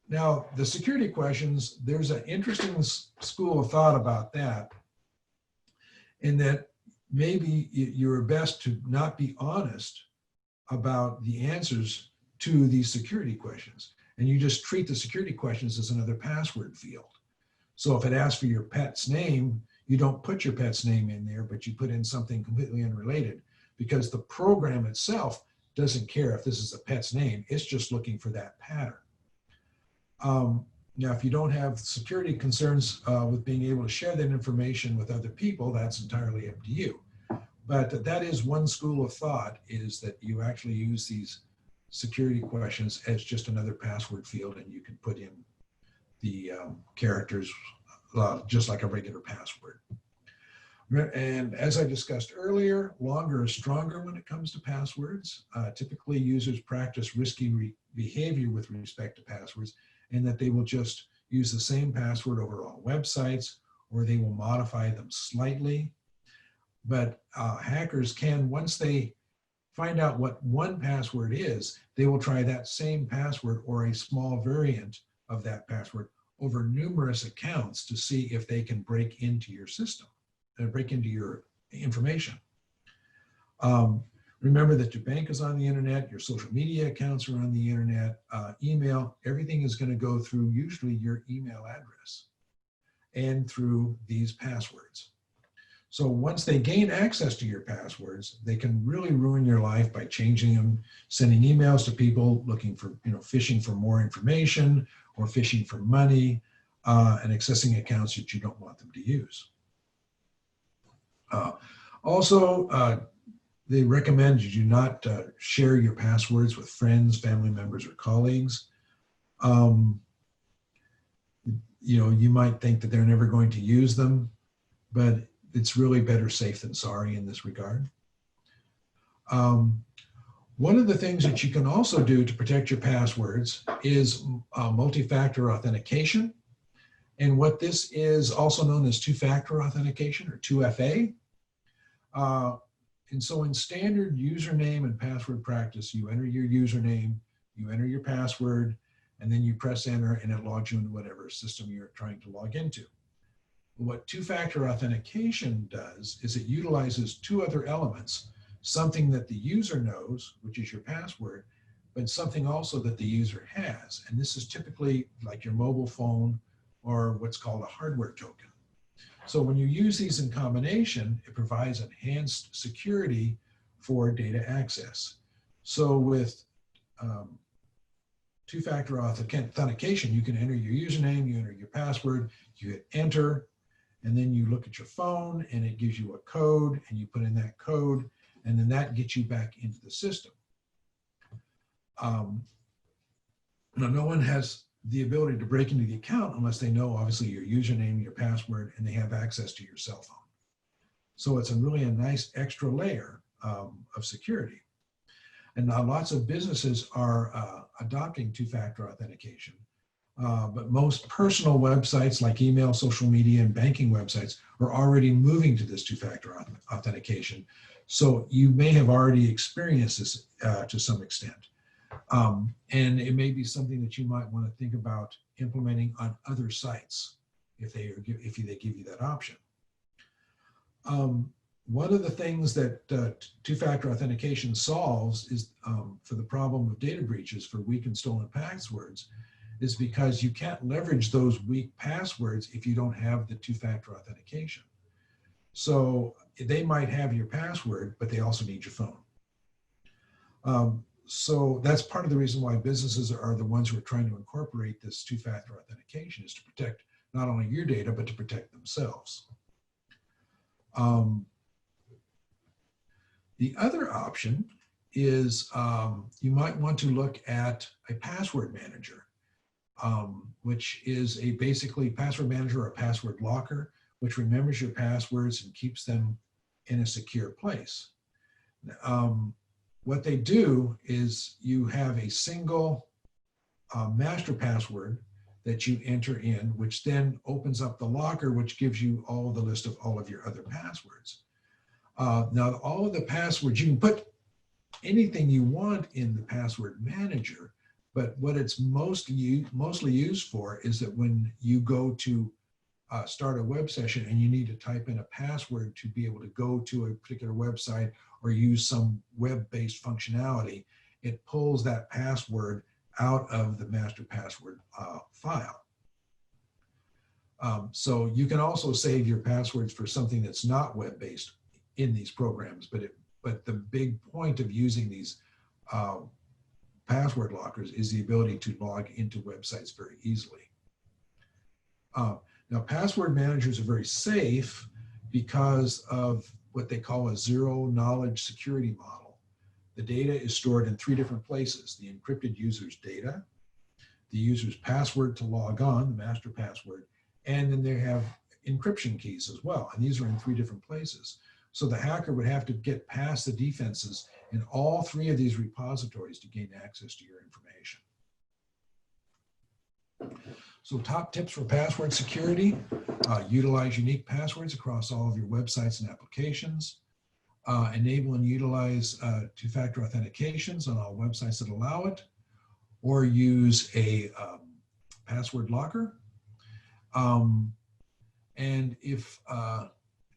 A: Now, the security questions, there's an interesting school of thought about that, in that maybe you're best to not be honest about the answers to these security questions. And you just treat the security questions as another password field. So if it asks for your pet's name, you don't put your pet's name in there, but you put in something completely unrelated, because the program itself doesn't care if this is a pet's name. It's just looking for that pattern. Now, if you don't have security concerns with being able to share that information with other people, that's entirely up to you. But that is one school of thought, is that you actually use these security questions as just another password field, and you can put in the characters just like a regular password. And as I discussed earlier, longer is stronger when it comes to passwords. Typically, users practice risky behavior with respect to passwords, and that they will just use the same password over all websites, or they will modify them slightly. But hackers can, once they find out what one password is, they will try that same password or a small variant of that password over numerous accounts to see if they can break into your system, break into your information. Remember that your bank is on the internet, your social media accounts are on the internet, email, everything is going to go through usually your email address and through these passwords. So once they gain access to your passwords, they can really ruin your life by changing them, sending emails to people looking for, phishing for more information or phishing for money, and accessing accounts that you don't want them to use. They recommend you do not share your passwords with friends, family members, or colleagues. You might think that they're never going to use them, but it's really better safe than sorry in this regard. One of the things that you can also do to protect your passwords is multi-factor authentication. And what this is also known as two-factor authentication, or 2FA. And so in standard username and password practice, you enter your username, you enter your password, and then you press enter and it logs you into whatever system you're trying to log into. What two-factor authentication does is it utilizes two other elements, something that the user knows, which is your password, but something also that the user has. And this is typically like your mobile phone or what's called a hardware token. So when you use these in combination, it provides enhanced security for data access. So with two-factor authentication, you can enter your username, you enter your password, you hit enter, and then you look at your phone and it gives you a code and you put in that code and then that gets you back into the system. Now, no one has the ability to break into the account unless they know obviously your username, your password, and they have access to your cell phone. So it's really a nice extra layer of security. And now lots of businesses are adopting two-factor authentication. But most personal websites like email, social media, and banking websites are already moving to this two-factor authentication. So you may have already experienced this to some extent. And it may be something that you might want to think about implementing on other sites if they give you that option. One of the things that two-factor authentication solves is for the problem of data breaches for weak and stolen passwords is because you can't leverage those weak passwords if you don't have the two-factor authentication. So they might have your password, but they also need your phone. So that's part of the reason why businesses are the ones who are trying to incorporate this two-factor authentication, is to protect not only your data, but to protect themselves. The other option is you might want to look at a password manager, which is a basically password manager or a password locker, which remembers your passwords and keeps them in a secure place. What they do is you have a single master password that you enter in, which then opens up the locker, which gives you all the list of all of your other passwords. Now, all of the passwords, you can put anything you want in the password manager, but what it's mostly used for is that when you go to start a web session and you need to type in a password to be able to go to a particular website or use some web-based functionality, it pulls that password out of the master password file. So you can also save your passwords for something that's not web-based in these programs, but the big point of using these password lockers is the ability to log into websites very easily. Now, password managers are very safe because of what they call a zero-knowledge security model. The data is stored in three different places: the encrypted user's data, the user's password to log on, the master password, and then they have encryption keys as well. And these are in three different places. So the hacker would have to get past the defenses in all three of these repositories to gain access to your information. So top tips for password security: utilize unique passwords across all of your websites and applications. Enable and utilize two-factor authentications on all websites that allow it, or use a password locker. And if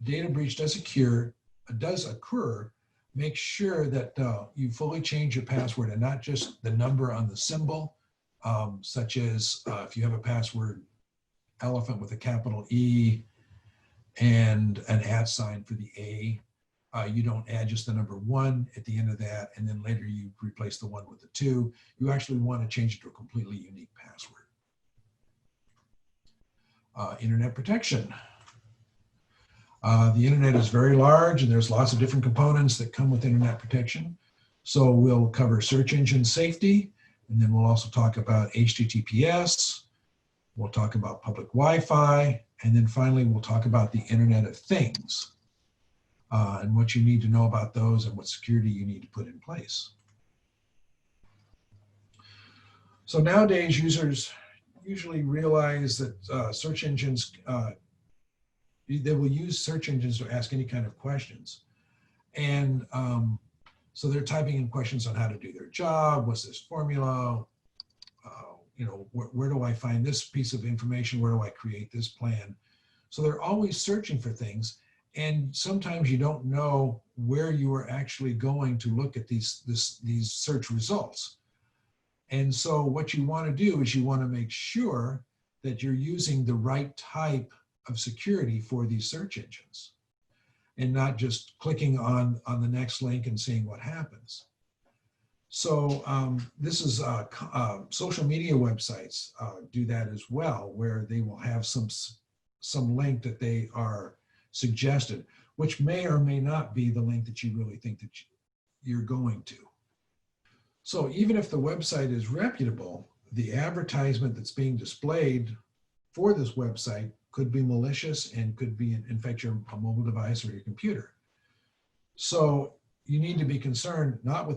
A: data breach does occur, make sure that you fully change your password and not just the number on the symbol, such as if you have a password elephant with a capital E and an @ sign for the A, you don't add just the number 1 at the end of that, and then later you replace the 1 with the 2. You actually want to change it to a completely unique password. Internet protection. The internet is very large and there's lots of different components that come with internet protection. So we'll cover search engine safety, and then we'll also talk about HTTPS. We'll talk about public Wi-Fi, and then finally we'll talk about the Internet of Things and what you need to know about those and what security you need to put in place. So nowadays users usually realize that search engines, they will use search engines to ask any kind of questions. And so they're typing in questions on how to do their job. What's this formula? You know, where do I find this piece of information? Where do I create this plan? So they're always searching for things. And sometimes you don't know where you are actually going to look at these search results. And so what you want to do is you want to make sure that you're using the right type of security for these search engines and not just clicking on the next link and seeing what happens. So this is social media websites do that as well, where they will have some link that they are suggested, which may or may not be the link that you really think that you're going to. So even if the website is reputable, the advertisement that's being displayed for this website could be malicious and could be infect your mobile device or your computer. So you need to be concerned not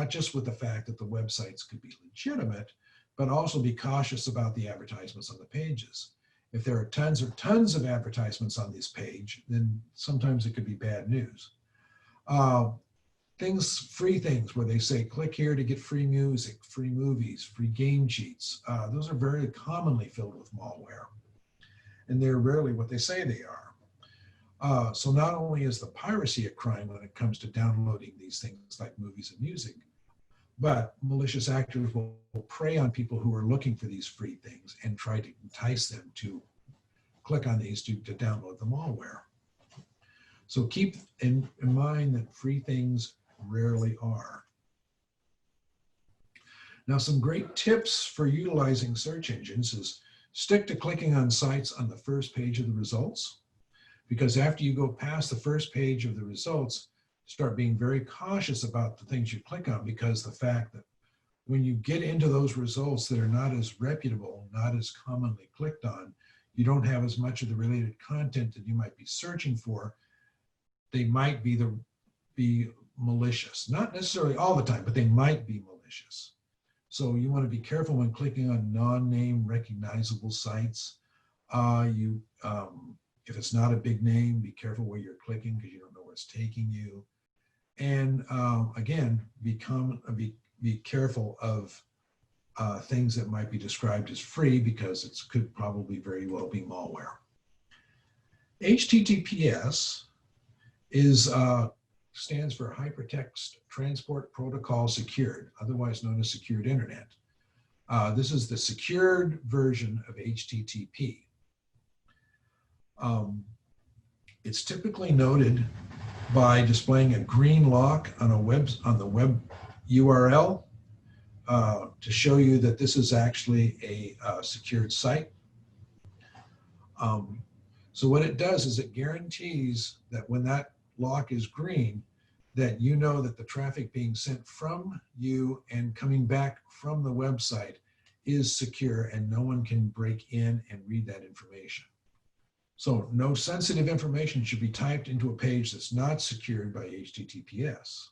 A: just with the fact that the websites could be legitimate, but also be cautious about the advertisements on the pages. If there are tons of advertisements on this page, then sometimes it could be bad news. Free things where they say, click here to get free music, free movies, free game cheats. Those are very commonly filled with malware, and they're rarely what they say they are. So not only is the piracy a crime when it comes to downloading these things like movies and music, but malicious actors will prey on people who are looking for these free things and try to entice them to click on these to download the malware. So keep in mind that free things rarely are. Now, some great tips for utilizing search engines is stick to clicking on sites on the first page of the results, because after you go past the first page of the results, start being very cautious about the things you click on, because the fact that when you get into those results that are not as reputable, not as commonly clicked on, you don't have as much of the related content that you might be searching for. They might be malicious, not necessarily all the time, but they might be malicious. So you want to be careful when clicking on non-name recognizable sites. If it's not a big name, be careful where you're clicking because you don't know where it's taking you. And again, be careful of things that might be described as free, because it could probably very well be malware. HTTPS stands for Hypertext Transport Protocol Secured, otherwise known as Secured Internet. This is the secured version of HTTP. It's typically noted by displaying a green lock on the web URL to show you that this is actually a secured site. So what it does is it guarantees that when that lock is green, that you know that the traffic being sent from you and coming back from the website is secure and no one can break in and read that information. So no sensitive information should be typed into a page that's not secured by HTTPS.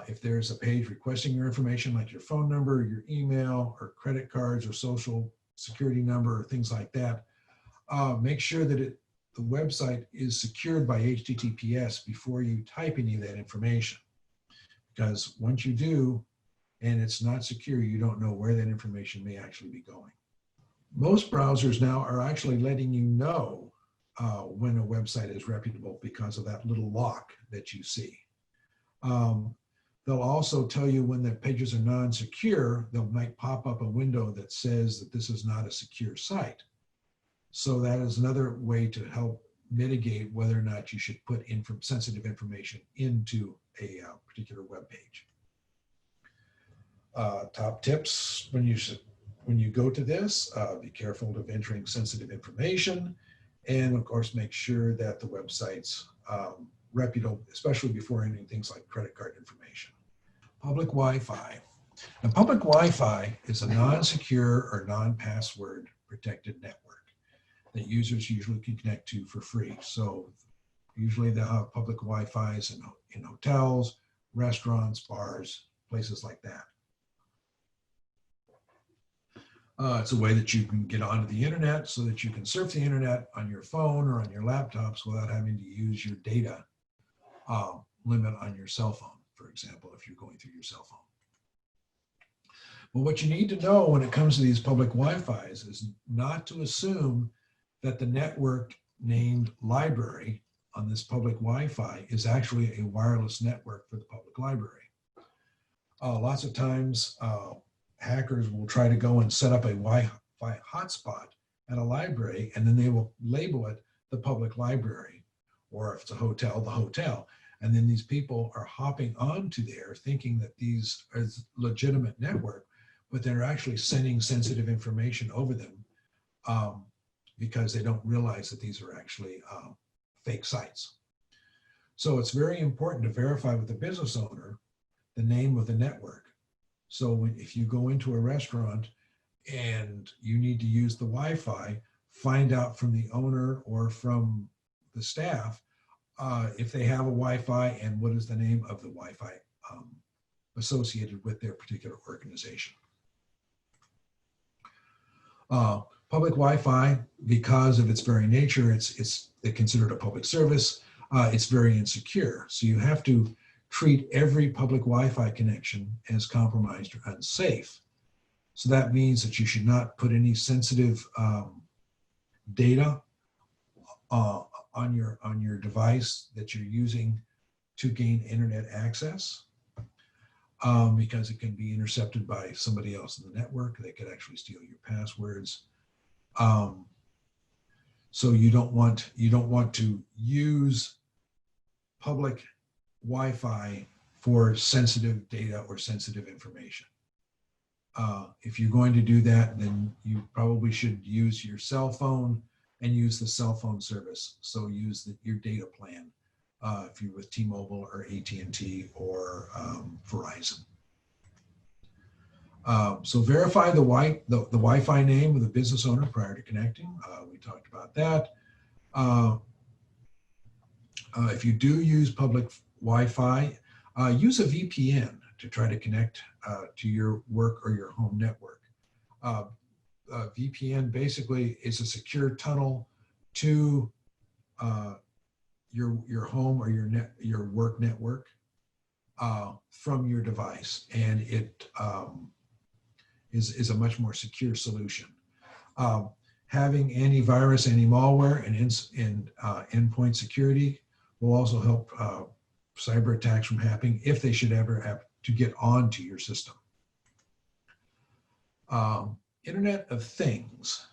A: If there's a page requesting your information, like your phone number, your email, or credit cards, or social security number, or things like that, make sure that the website is secured by HTTPS before you type any of that information. Because once you do, and it's not secure, you don't know where that information may actually be going. Most browsers now are actually letting you know when a website is reputable because of that little lock that you see. They'll also tell you when the pages are non-secure, they might pop up a window that says that this is not a secure site. So that is another way to help mitigate whether or not you should put sensitive information into a particular web page. Top tips when you go to this, be careful of entering sensitive information, and of course make sure that the website's reputable, especially before entering things like credit card information. Public Wi-Fi. Now, public Wi-Fi is a non-secure or non-password protected network that users usually can connect to for free. So usually they'll have public Wi-Fi's in hotels, restaurants, bars, places like that. It's a way that you can get onto the internet so that you can surf the internet on your phone or on your laptops without having to use your data limit on your cell phone, for example, if you're going through your cell phone. But what you need to know when it comes to these public Wi-Fi's is not to assume that the network named library on this public Wi-Fi is actually a wireless network for the public library. Lots of times, hackers will try to go and set up a Wi-Fi hotspot at a library, and then they will label it the public library, or if it's a hotel, the hotel. And then these people are hopping onto there thinking that these are legitimate network, but they're actually sending sensitive information over them because they don't realize that these are actually fake sites. So it's very important to verify with the business owner the name of the network. So if you go into a restaurant and you need to use the Wi-Fi, find out from the owner or from the staff if they have a Wi-Fi and what is the name of the Wi-Fi associated with their particular organization. Public Wi-Fi, because of its very nature, it's considered a public service. It's very insecure. So you have to treat every public Wi-Fi connection as compromised or unsafe. So that means that you should not put any sensitive data on your device that you're using to gain internet access, because it can be intercepted by somebody else in the network. They could actually steal your passwords. So you don't want to use public Wi-Fi for sensitive data or sensitive information. If you're going to do that, then you probably should use your cell phone and use the cell phone service. So use your data plan if you're with T-Mobile or AT&T or Verizon. So verify the Wi-Fi name of the business owner prior to connecting. We talked about that. If you do use public Wi-Fi, use a VPN to try to connect to your work or your home network. VPN basically is a secure tunnel to your home or your work network from your device, and it is a much more secure solution. Having antivirus, anti-malware, and endpoint security will also help cyber attacks from happening if they should ever have to get onto your system. Internet of Things.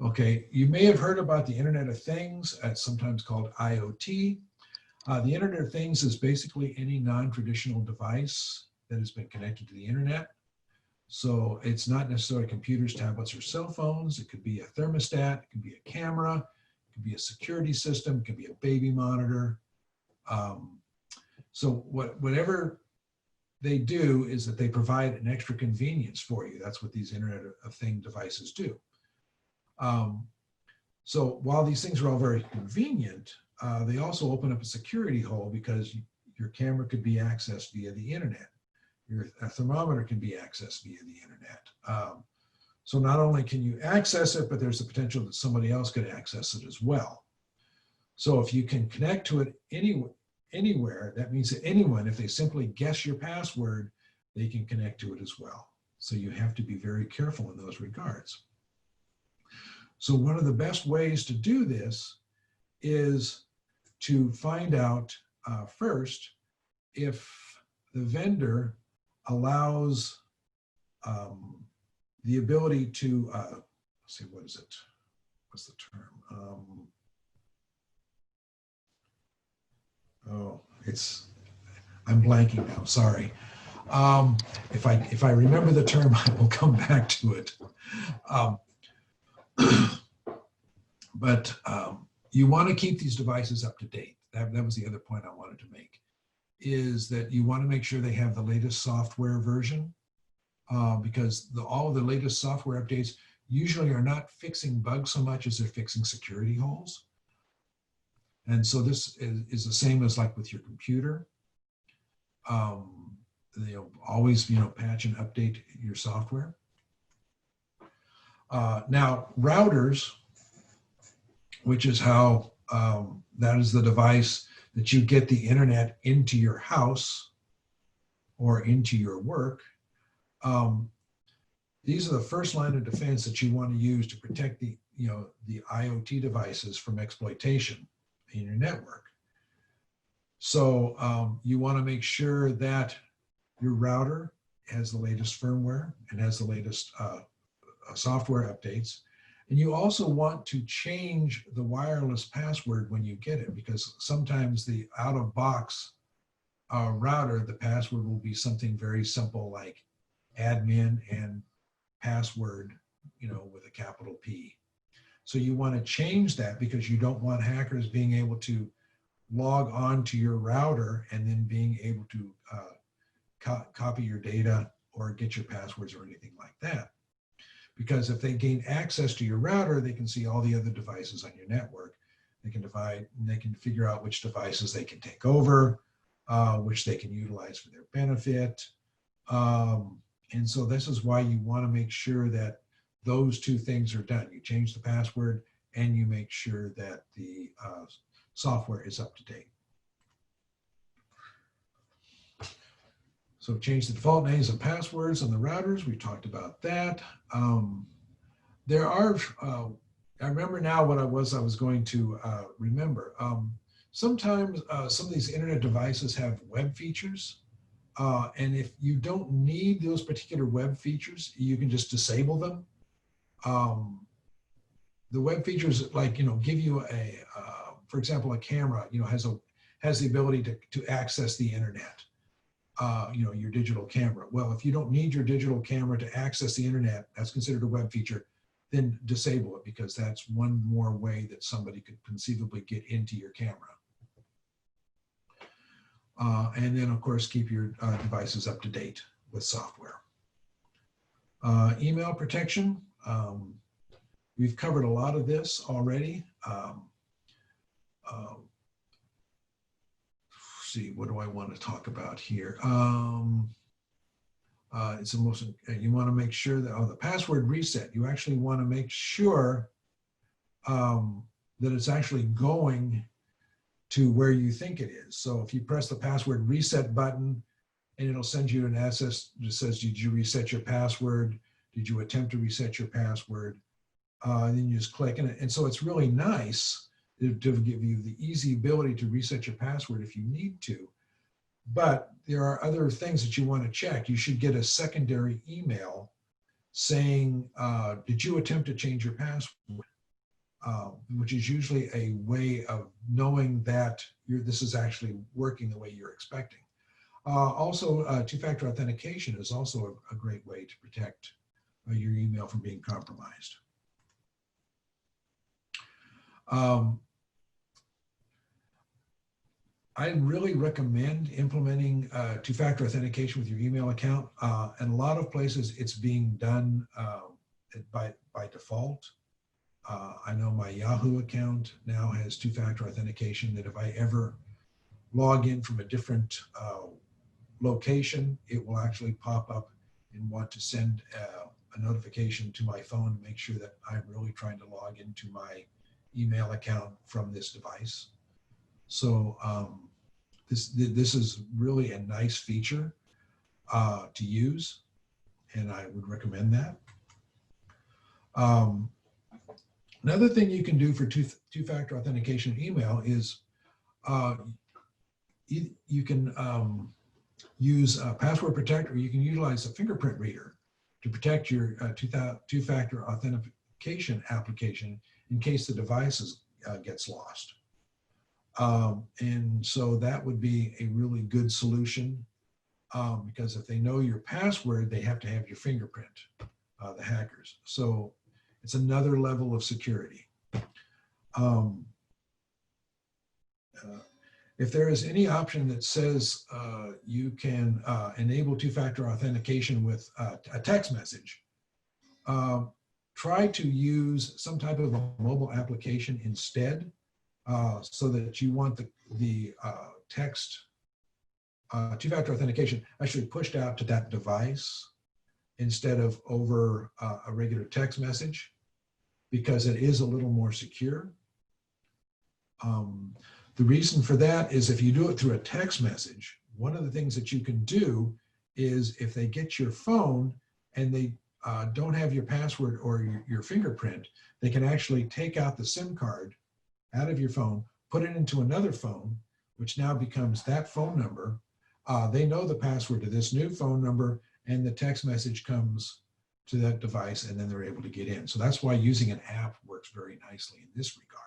A: Okay, you may have heard about the Internet of Things, sometimes called IoT. The Internet of Things is basically any non-traditional device that has been connected to the internet. So it's not necessarily computers, tablets, or cell phones. It could be a thermostat, it could be a camera, it could be a security system, it could be a baby monitor. So whatever they do is that they provide an extra convenience for you. That's what these Internet of Things devices do. So while these things are all very convenient, they also open up a security hole, because your camera could be accessed via the internet. Your thermometer can be accessed via the internet. So not only can you access it, but there's the potential that somebody else could access it as well. So if you can connect to it anywhere, that means that anyone, if they simply guess your password, they can connect to it as well. So you have to be very careful in those regards. So one of the best ways to do this is to find out first if the vendor allows the ability to, let's see, what is it? What's the term? I'm blanking now, sorry. If I remember the term, I will come back to it. But you want to keep these devices up to date. That was the other point I wanted to make, is that you want to make sure they have the latest software version, because all of the latest software updates usually are not fixing bugs so much as they're fixing security holes. And so this is the same as like with your computer. Always, patch and update your software. Now, routers, which is how that is the device that you get the internet into your house or into your work, these are the first line of defense that you want to use to protect the IoT devices from exploitation in your network. So you want to make sure that your router has the latest firmware and has the latest software updates. And you also want to change the wireless password when you get it, because sometimes the out-of-box router, the password will be something very simple like admin and password, with a capital P. So you want to change that because you don't want hackers being able to log on to your router and then being able to copy your data or get your passwords or anything like that. Because if they gain access to your router, they can see all the other devices on your network. They can divide and they can figure out which devices they can take over, which they can utilize for their benefit. And so this is why you want to make sure that those two things are done. You change the password and you make sure that the software is up to date. So change the default names and passwords on the routers. We talked about that. There are, I remember now what I was going to remember. Sometimes some of these internet devices have web features. And if you don't need those particular web features, you can just disable them. The web features, like, give you a, for example, a camera, has the ability to access the internet. Your digital camera. Well, if you don't need your digital camera to access the internet, that's considered a web feature, then disable it, because that's one more way that somebody could conceivably get into your camera. And then, of course, keep your devices up to date with software. Email protection. We've covered a lot of this already. See, what do I want to talk about here? It's the most, you want to make sure that, the password reset, you actually want to make sure that it's actually going to where you think it is. So if you press the password reset button, and it'll send you an SS that says, did you reset your password? Did you attempt to reset your password? Then you just click, and so it's really nice to give you the easy ability to reset your password if you need to. But there are other things that you want to check. You should get a secondary email saying, did you attempt to change your password? Which is usually a way of knowing that this is actually working the way you're expecting. Also, two-factor authentication is also a great way to protect your email from being compromised. I really recommend implementing two-factor authentication with your email account. And a lot of places it's being done by default. I know my Yahoo account now has two-factor authentication, that if I ever log in from a different location, it will actually pop up and want to send a notification to my phone to make sure that I'm really trying to log into my email account from this device. So this is really a nice feature to use, and I would recommend that. Another thing you can do for two-factor authentication email is you can use a password protector, or you can utilize a fingerprint reader to protect your two-factor authentication application in case the device gets lost. And so that would be a really good solution, because if they know your password, they have to have your fingerprint, the hackers. So it's another level of security. If there is any option that says you can enable two-factor authentication with a text message, try to use some type of a mobile application instead, so that you want the text two-factor authentication actually pushed out to that device instead of over a regular text message, because it is a little more secure. The reason for that is if you do it through a text message, one of the things that you can do is if they get your phone and they don't have your password or your fingerprint, they can actually take out the SIM card out of your phone, put it into another phone, which now becomes that phone number. They know the password to this new phone number, and the text message comes to that device, and then they're able to get in. So that's why using an app works very nicely in this regard.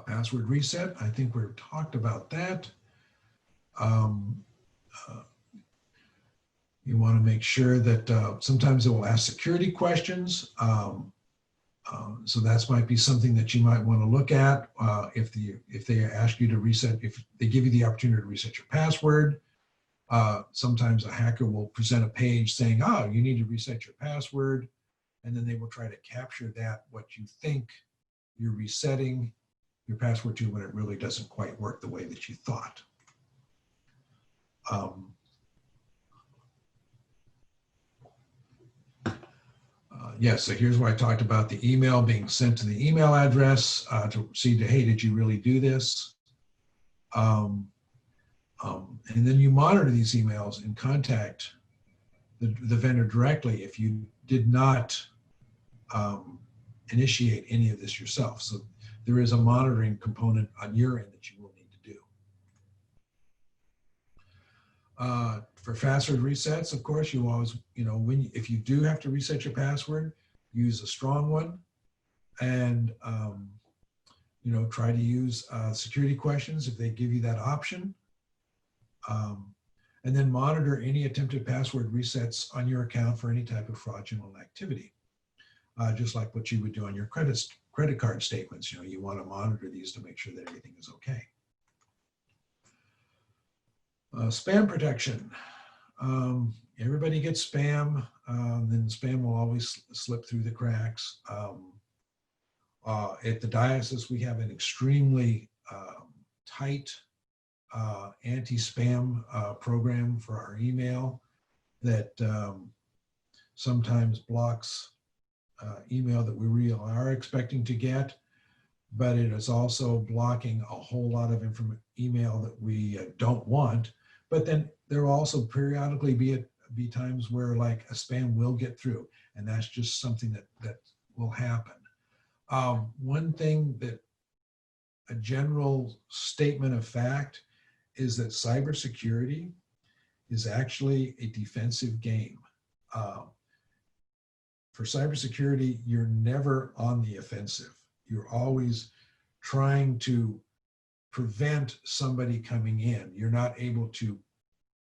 A: Password reset, I think we've talked about that. You want to make sure that sometimes it will ask security questions. So that might be something that you might want to look at if they ask you to reset, if they give you the opportunity to reset your password. Sometimes a hacker will present a page saying, oh, you need to reset your password. And then they will try to capture that, what you think you're resetting your password to, when it really doesn't quite work the way that you thought. Yes, so here's where I talked about the email being sent to the email address to see, hey, did you really do this? And then you monitor these emails and contact the vendor directly if you did not initiate any of this yourself. So there is a monitoring component on your end that you will need to do. For password resets, of course, you always, if you do have to reset your password, use a strong one, and try to use security questions if they give you that option. And then monitor any attempted password resets on your account for any type of fraudulent activity. Just like what you would do on your credit card statements. You want to monitor these to make sure that everything is okay. Spam protection. Everybody gets spam, then spam will always slip through the cracks. At the Diocesan, we have an extremely tight anti-spam program for our email that sometimes blocks email that we really are expecting to get, but it is also blocking a whole lot of email that we don't want. But then there will also periodically be times where like a spam will get through, and that's just something that will happen. One thing that a general statement of fact is that cybersecurity is actually a defensive game. For cybersecurity, you're never on the offensive. You're always trying to prevent somebody coming in. You're not able to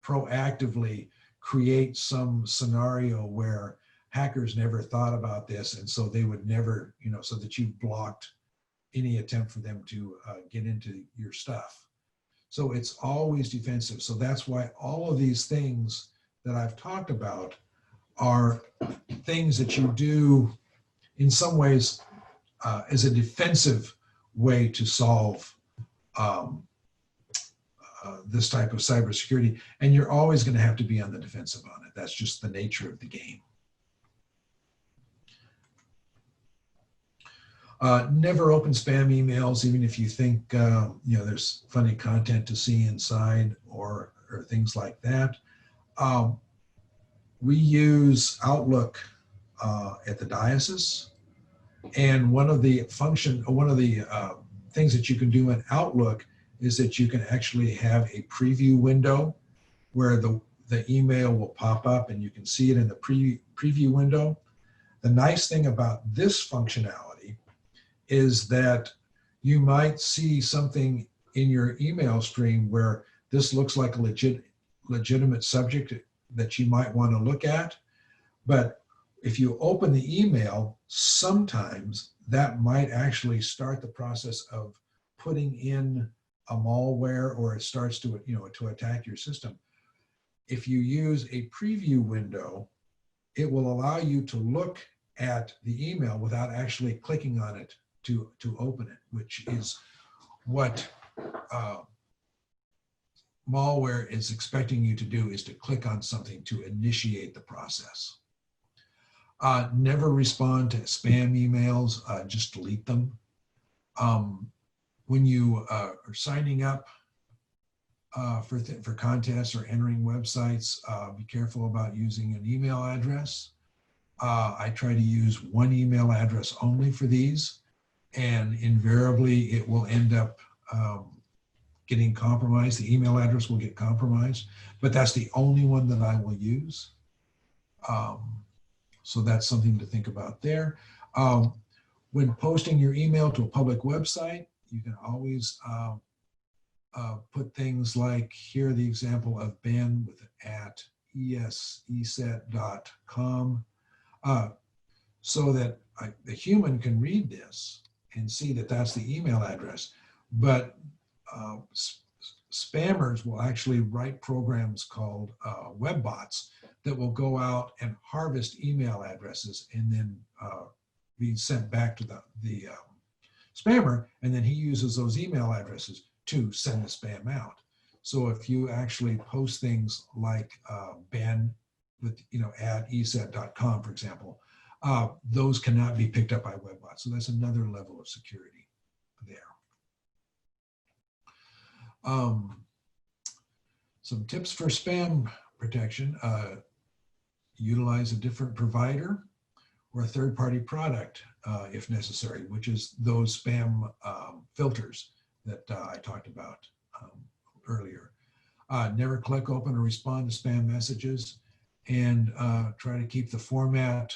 A: proactively create some scenario where hackers never thought about this, and so they would never, so that you've blocked any attempt for them to get into your stuff. So it's always defensive. So that's why all of these things that I've talked about are things that you do in some ways as a defensive way to solve this type of cybersecurity. And you're always going to have to be on the defensive on it. That's just the nature of the game. Never open spam emails, even if you think there's funny content to see inside or things like that. We use Outlook at the Diocesan, and one of the things that you can do in Outlook is that you can actually have a preview window where the email will pop up and you can see it in the preview window. The nice thing about this functionality is that you might see something in your email stream where this looks like a legitimate subject that you might want to look at. But if you open the email, sometimes that might actually start the process of putting in a malware, or it starts to attack your system. If you use a preview window, it will allow you to look at the email without actually clicking on it to open it, which is what malware is expecting you to do, is to click on something to initiate the process. Never respond to spam emails, just delete them. When you are signing up for contests or entering websites, be careful about using an email address. I try to use one email address only for these, and invariably it will end up getting compromised. The email address will get compromised, but that's the only one that I will use. So that's something to think about there. When posting your email to a public website, you can always put things like, here the example of Ben with at eset.com, so that the human can read this and see that that's the email address. But spammers will actually write programs called web bots that will go out and harvest email addresses and then be sent back to the spammer, and then he uses those email addresses to send the spam out. So if you actually post things like Ben with, at eset.com, for example, those cannot be picked up by web bots. So that's another level of security there. Some tips for spam protection: utilize a different provider or a third-party product if necessary, which is those spam filters that I talked about earlier. Never click, open, or respond to spam messages, and try to keep the format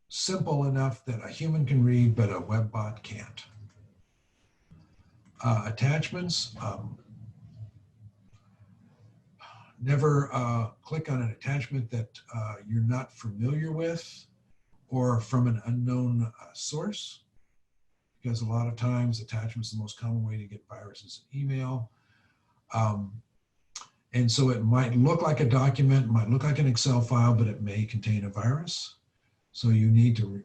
A: simple enough that a human can read, but a web bot can't. Attachments. Never click on an attachment that you're not familiar with or from an unknown source, because a lot of times attachments are the most common way to get viruses in email. And so it might look like a document, might look like an Excel file, but it may contain a virus. So you need to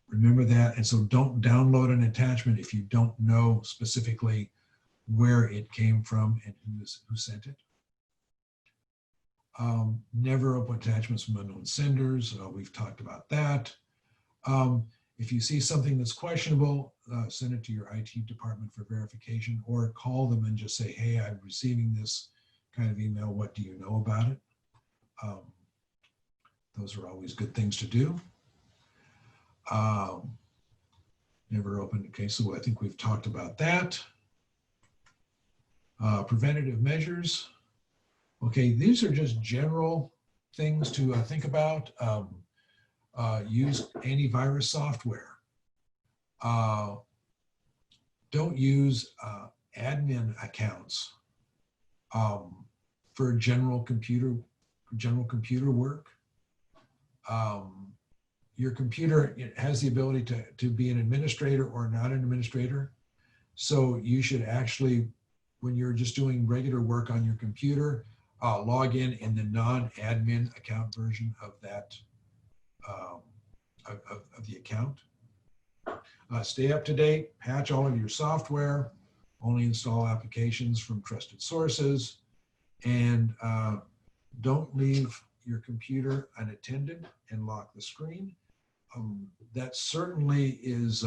A: remember that. And so don't download an attachment if you don't know specifically where it came from and who sent it. Never open attachments from unknown senders. We've talked about that. If you see something that's questionable, send it to your IT department for verification, or call them and just say, hey, I'm receiving this kind of email. What do you know about it? Those are always good things to do. Never open, okay, so I think we've talked about that. Preventative measures. Okay, these are just general things to think about. Use antivirus software. Don't use admin accounts for general computer work. Your computer has the ability to be an administrator or not an administrator. So you should actually, when you're just doing regular work on your computer, log in the non-admin account version of that, of the account. Stay up to date, patch all of your software, only install applications from trusted sources, and don't leave your computer unattended and lock the screen. That certainly is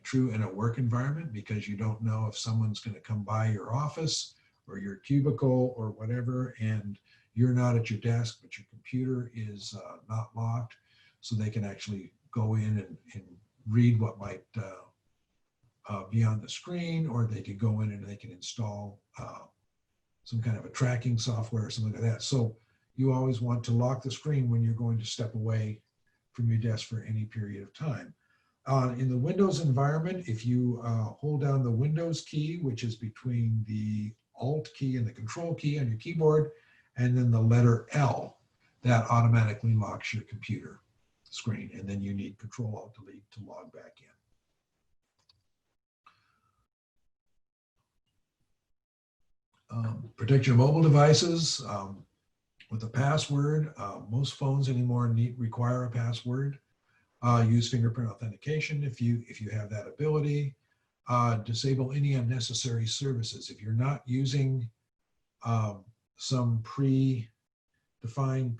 A: true in a work environment, because you don't know if someone's going to come by your office or your cubicle or whatever, and you're not at your desk, but your computer is not locked, so they can actually go in and read what might be on the screen, or they could go in and they can install some kind of a tracking software or something like that. So you always want to lock the screen when you're going to step away from your desk for any period of time. In the Windows environment, if you hold down the Windows key, which is between the Alt key and the Control key on your keyboard, and then the letter L, that automatically locks your computer screen, and then you need Control Alt Delete to log back in. Protect your mobile devices with a password. Most phones anymore require a password. Use fingerprint authentication if you have that ability. Disable any unnecessary services. If you're not using some pre defined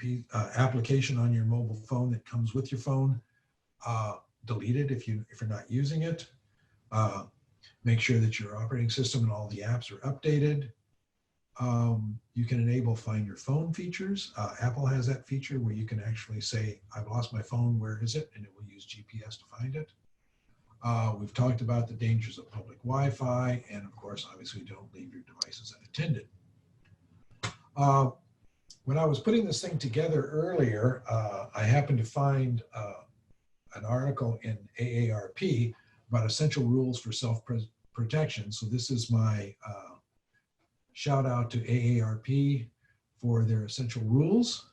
A: application on your mobile phone that comes with your phone, delete it if you're not using it. Make sure that your operating system and all the apps are updated. You can enable find your phone features. Apple has that feature where you can actually say, I've lost my phone, where is it? And it will use GPS to find it. We've talked about the dangers of public Wi-Fi, and of course, obviously don't leave your devices unattended. When I was putting this thing together earlier, I happened to find an article in AARP about essential rules for self-protection. So this is my shout out to AARP for their essential rules,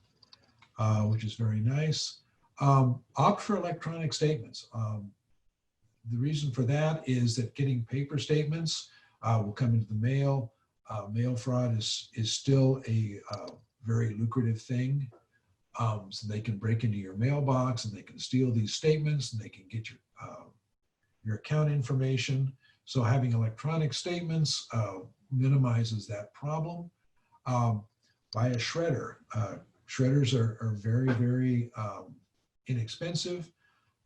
A: which is very nice. Opt for electronic statements. The reason for that is that getting paper statements will come into the mail. Mail fraud is still a very lucrative thing. So they can break into your mailbox and they can steal these statements and they can get your account information. So having electronic statements minimizes that problem. Buy a shredder. Shredders are very, very inexpensive.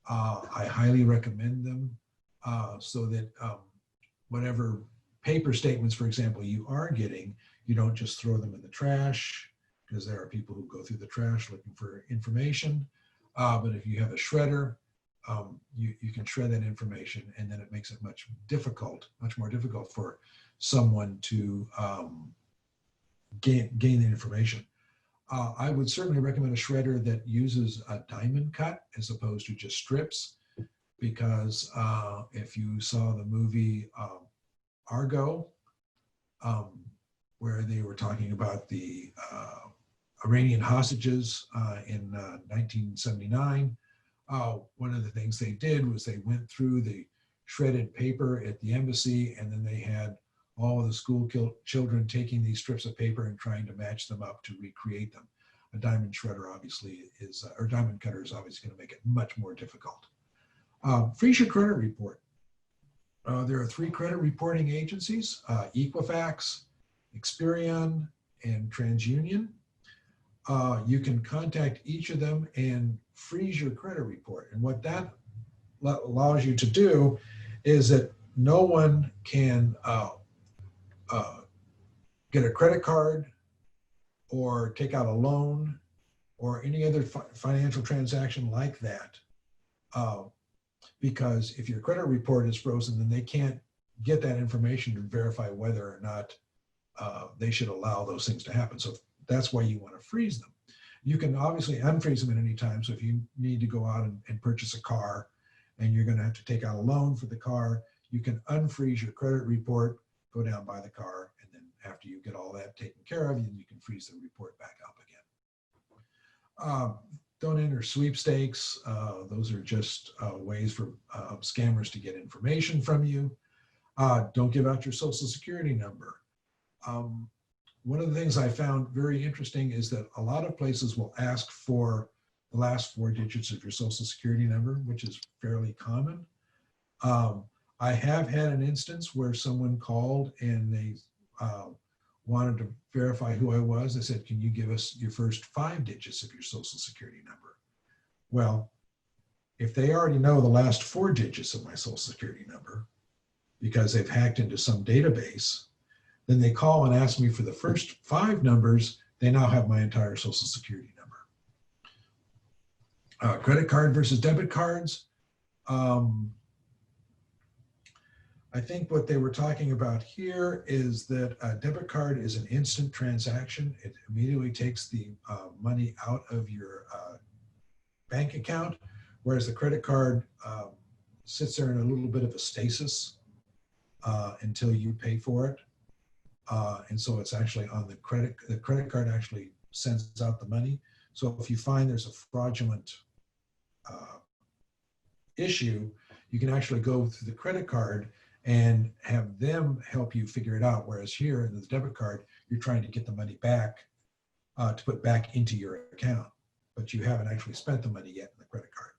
A: I highly recommend them so that whatever paper statements, for example, you are getting, you don't just throw them in the trash, because there are people who go through the trash looking for information. But if you have a shredder, you can shred that information, and then it makes it much more difficult for someone to gain the information. I would certainly recommend a shredder that uses a diamond cut as opposed to just strips, because if you saw the movie Argo, where they were talking about the Iranian hostages in 1979, one of the things they did was they went through the shredded paper at the embassy, and then they had all of the school children taking these strips of paper and trying to match them up to recreate them. A diamond shredder obviously is, or diamond cutter is obviously going to make it much more difficult. Freeze your credit report. There are 3 credit reporting agencies, Equifax, Experian, and TransUnion. You can contact each of them and freeze your credit report. And what that allows you to do is that no one can get a credit card or take out a loan or any other financial transaction like that. Because if your credit report is frozen, then they can't get that information to verify whether or not they should allow those things to happen. So that's why you want to freeze them. You can obviously unfreeze them at any time. So if you need to go out and purchase a car and you're going to have to take out a loan for the car, you can unfreeze your credit report, go down, buy the car, and then after you get all that taken care of, you can freeze the report back up again. Don't enter sweepstakes. Those are just ways for scammers to get information from you. Don't give out your social security number. One of the things I found very interesting is that a lot of places will ask for the last 4 digits of your social security number, which is fairly common. I have had an instance where someone called and they wanted to verify who I was. They said, can you give us your first 5 digits of your social security number? Well, if they already know the last 4 digits of my social security number because they've hacked into some database, then they call and ask me for the first 5 numbers. They now have my entire social security number. Credit card versus debit cards. I think what they were talking about here is that a debit card is an instant transaction. It immediately takes the money out of your bank account, whereas the credit card sits there in a little bit of a stasis until you pay for it. And so it's actually on the credit card actually sends out the money. So if you find there's a fraudulent issue, you can actually go through the credit card and have them help you figure it out. Whereas here in the debit card, you're trying to get the money back to put back into your account, but you haven't actually spent the money yet in the credit card.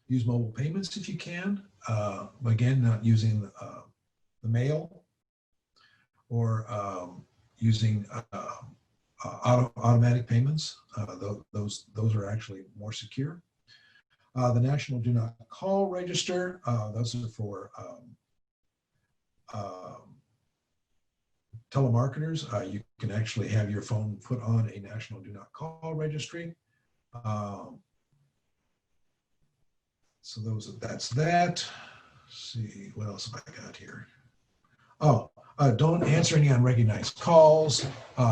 A: Use mobile payments if you can. Again, not using the mail or using automatic payments. Those are actually more secure. The National Do Not Call Register, those are for telemarketers. You can actually have your phone put on a National Do Not Call registry. So that's that. Let's see, what else have I got here? Oh, don't answer any unrecognized calls.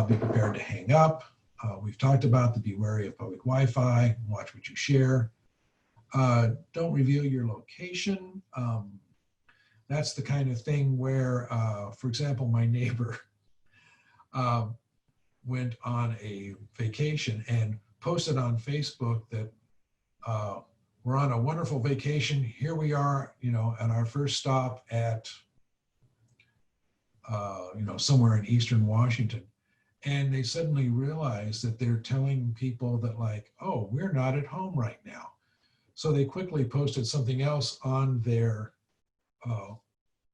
A: Be prepared to hang up. We've talked about the be wary of public Wi-Fi. Watch what you share. Don't reveal your location. That's the kind of thing where, for example, my neighbor went on a vacation and posted on Facebook that we're on a wonderful vacation. Here we are, at our first stop at, somewhere in Eastern Washington. And they suddenly realized that they're telling people that oh, we're not at home right now. So they quickly posted something else on their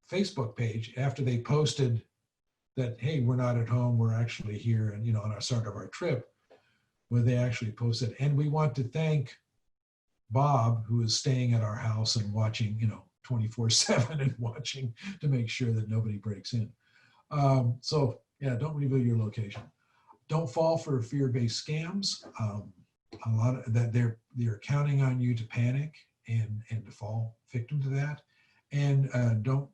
A: Facebook page after they posted that, hey, we're not at home, we're actually here, and on our start of our trip, where they actually posted, and we want to thank Bob, who is staying at our house and watching, 24/7 and watching to make sure that nobody breaks in. So yeah, don't reveal your location. Don't fall for fear-based scams. A lot of that they're counting on you to panic and to fall victim to that. And don't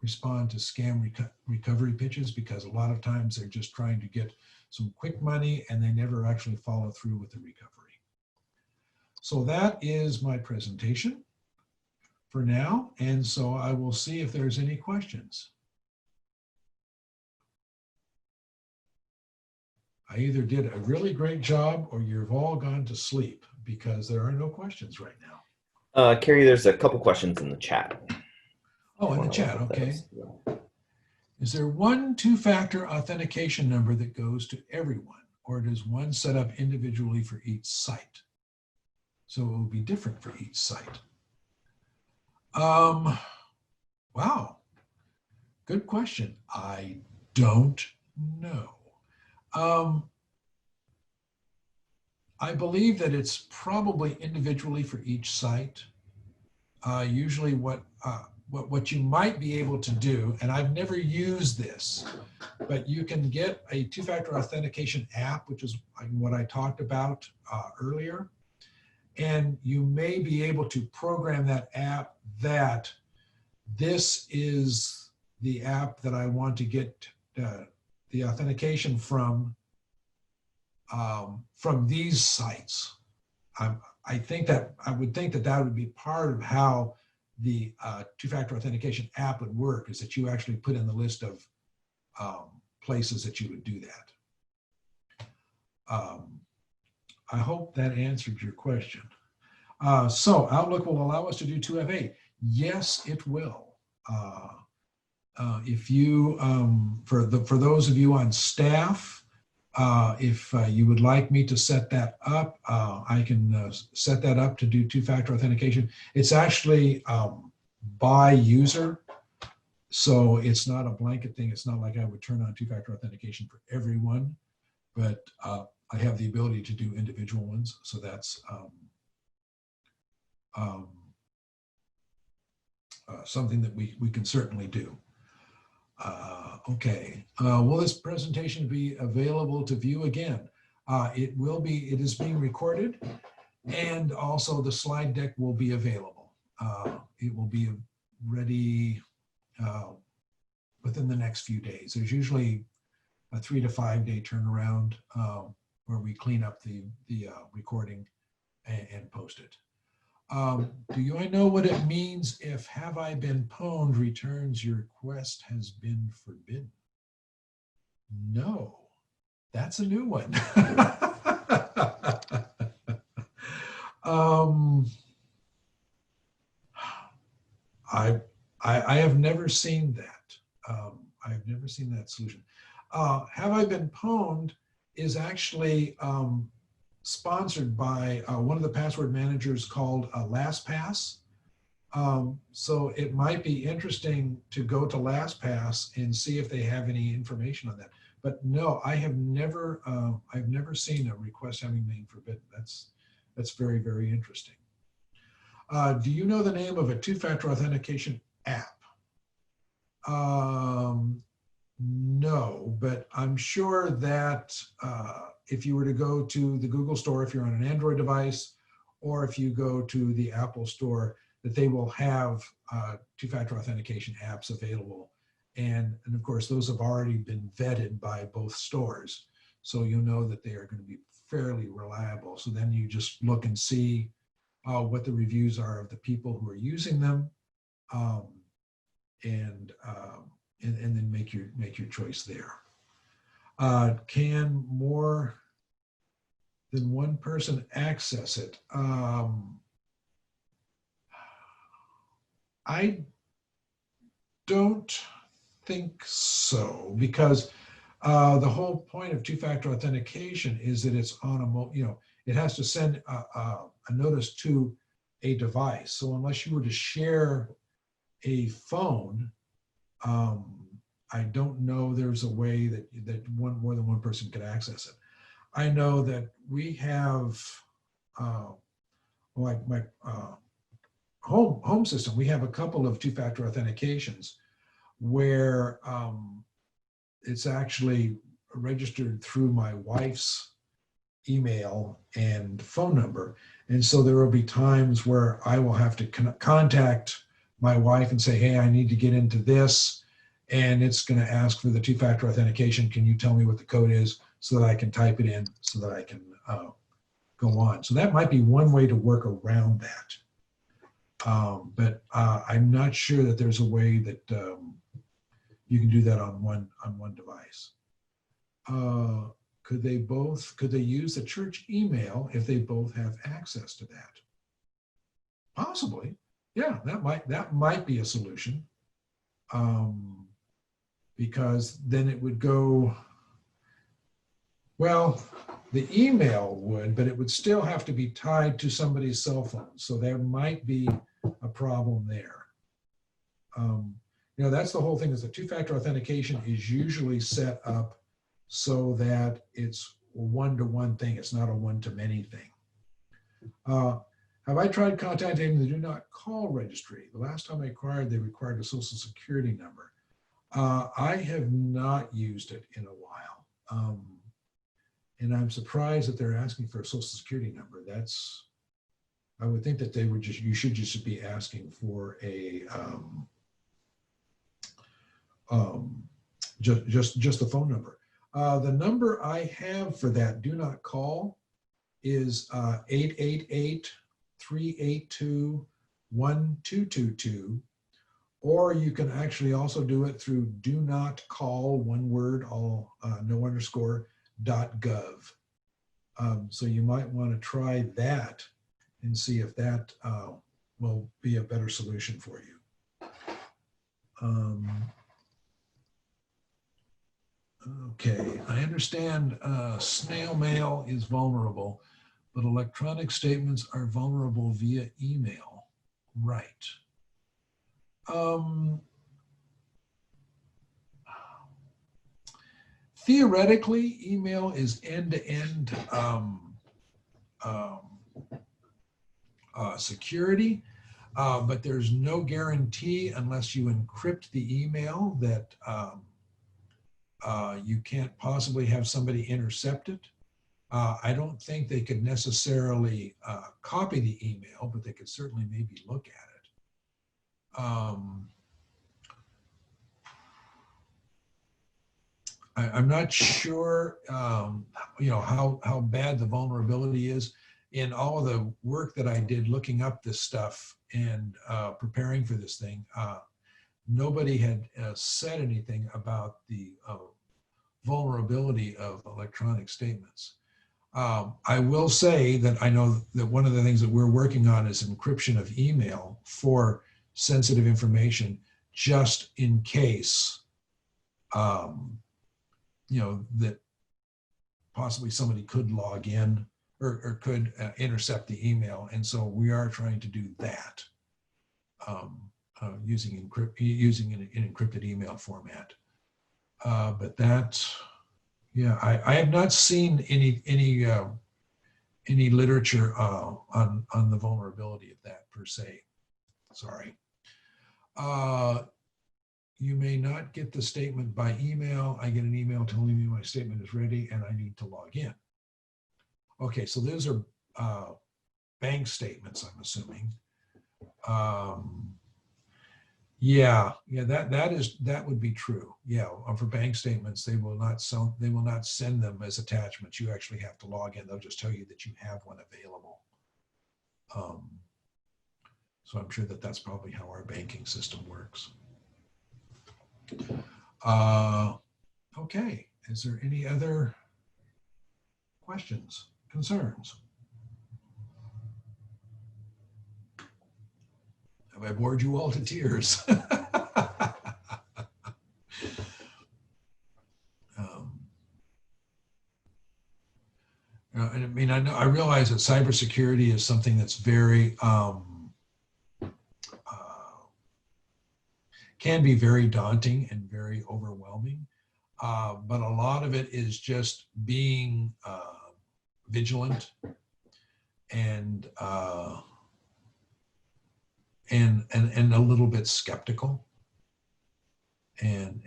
A: respond to scam recovery pitches, because a lot of times they're just trying to get some quick money and they never actually follow through with the recovery. So that is my presentation for now. And so I will see if there's any questions. I either did a really great job or you've all gone to sleep, because there are no questions right now.
B: Kerry, there's a couple questions in the chat.
A: Oh, in the chat, okay. Is there one two-factor authentication number that goes to everyone, or does one set up individually for each site? So it will be different for each site. Wow, good question. I don't know. I believe that it's probably individually for each site. Usually what you might be able to do, and I've never used this, but you can get a two-factor authentication app, which is what I talked about earlier. And you may be able to program that app that this is the app that I want to get the authentication from these sites. I would think that would be part of how the two-factor authentication app would work, is that you actually put in the list of places that you would do that. I hope that answered your question. So Outlook will allow us to do 2FA. Yes, it will. If you, for those of you on staff, if you would like me to set that up, I can set that up to do two-factor authentication. It's actually by user, so it's not a blanket thing. It's not like I would turn on two-factor authentication for everyone, but I have the ability to do individual ones. So that's something that we can certainly do. Okay, will this presentation be available to view again? It will be. It is being recorded, and also the slide deck will be available. It will be ready within the next few days. There's usually a 3 to 5 day turnaround where we clean up the recording and post it. Do you know what it means if "have I been pwned" returns your request has been forbidden? No, that's a new one. I have never seen that. I have never seen that solution. "Have I been pwned" is actually sponsored by one of the password managers called LastPass. So it might be interesting to go to LastPass and see if they have any information on that. But no, I've never seen a request having been forbidden. That's very, very interesting. Do you know the name of a two-factor authentication app? No, but I'm sure that if you were to go to the Google store, if you're on an Android device, or if you go to the Apple store, that they will have two-factor authentication apps available. And of course, those have already been vetted by both stores. So you know that they are going to be fairly reliable. So then you just look and see what the reviews are of the people who are using them, and then make your choice there. Can more than one person access it? I don't think so, because the whole point of two-factor authentication is that it's on it has to send a notice to a device. So unless you were to share a phone, I don't know there's a way that more than one person could access it. I know that we have like my home system. We have a couple of two-factor authentications where it's actually registered through my wife's email and phone number. And so there will be times where I will have to contact my wife and say, hey, I need to get into this, and it's going to ask for the two-factor authentication. Can you tell me what the code is so that I can type it in so that I can go on? So that might be one way to work around that. But I'm not sure that there's a way that you can do that on one device. Could they use the church email if they both have access to that? Possibly. Yeah, that might be a solution. Because then it would go, well, the email would, but it would still have to be tied to somebody's cell phone. So there might be a problem there. That's the whole thing, is the two-factor authentication is usually set up so that it's a one-to-one thing. It's not a one-to-many thing. Have I tried contacting the Do Not Call registry? The last time I inquired, they required a social security number. I have not used it in a while. And I'm surprised that they're asking for a social security number. I would think that you should just be asking for a, just the phone number. The number I have for that Do Not Call is 888-382-1222. Or you can actually also do it through Do Not Call, one word, all no underscore, .gov. So you might want to try that and see if that will be a better solution for you. Okay, I understand snail mail is vulnerable, but electronic statements are vulnerable via email. Right. Theoretically, email is end-to-end security, but there's no guarantee unless you encrypt the email that you can't possibly have somebody intercept it. I don't think they could necessarily copy the email, but they could certainly maybe look at it. I'm not sure, how bad the vulnerability is. In all of the work that I did looking up this stuff and preparing for this thing, nobody had said anything about the vulnerability of electronic statements. I will say that I know that one of the things that we're working on is encryption of email for sensitive information, just in case, that possibly somebody could log in or could intercept the email. And so we are trying to do that using an encrypted email format. But that, Yeah, I have not seen any literature on the vulnerability of that per se. Sorry. You may not get the statement by email. I get an email telling me my statement is ready and I need to log in. Okay, so those are bank statements, I'm assuming. Yeah, that would be true. Yeah, for bank statements, they will not send them as attachments. You actually have to log in. They'll just tell you that you have one available. So I'm sure that that's probably how our banking system works. Okay, is there any other questions, concerns? Have I bored you all to tears? And I mean, I realize that cybersecurity is something that's very, can be very daunting and very overwhelming. But a lot of it is just being vigilant and a little bit skeptical, and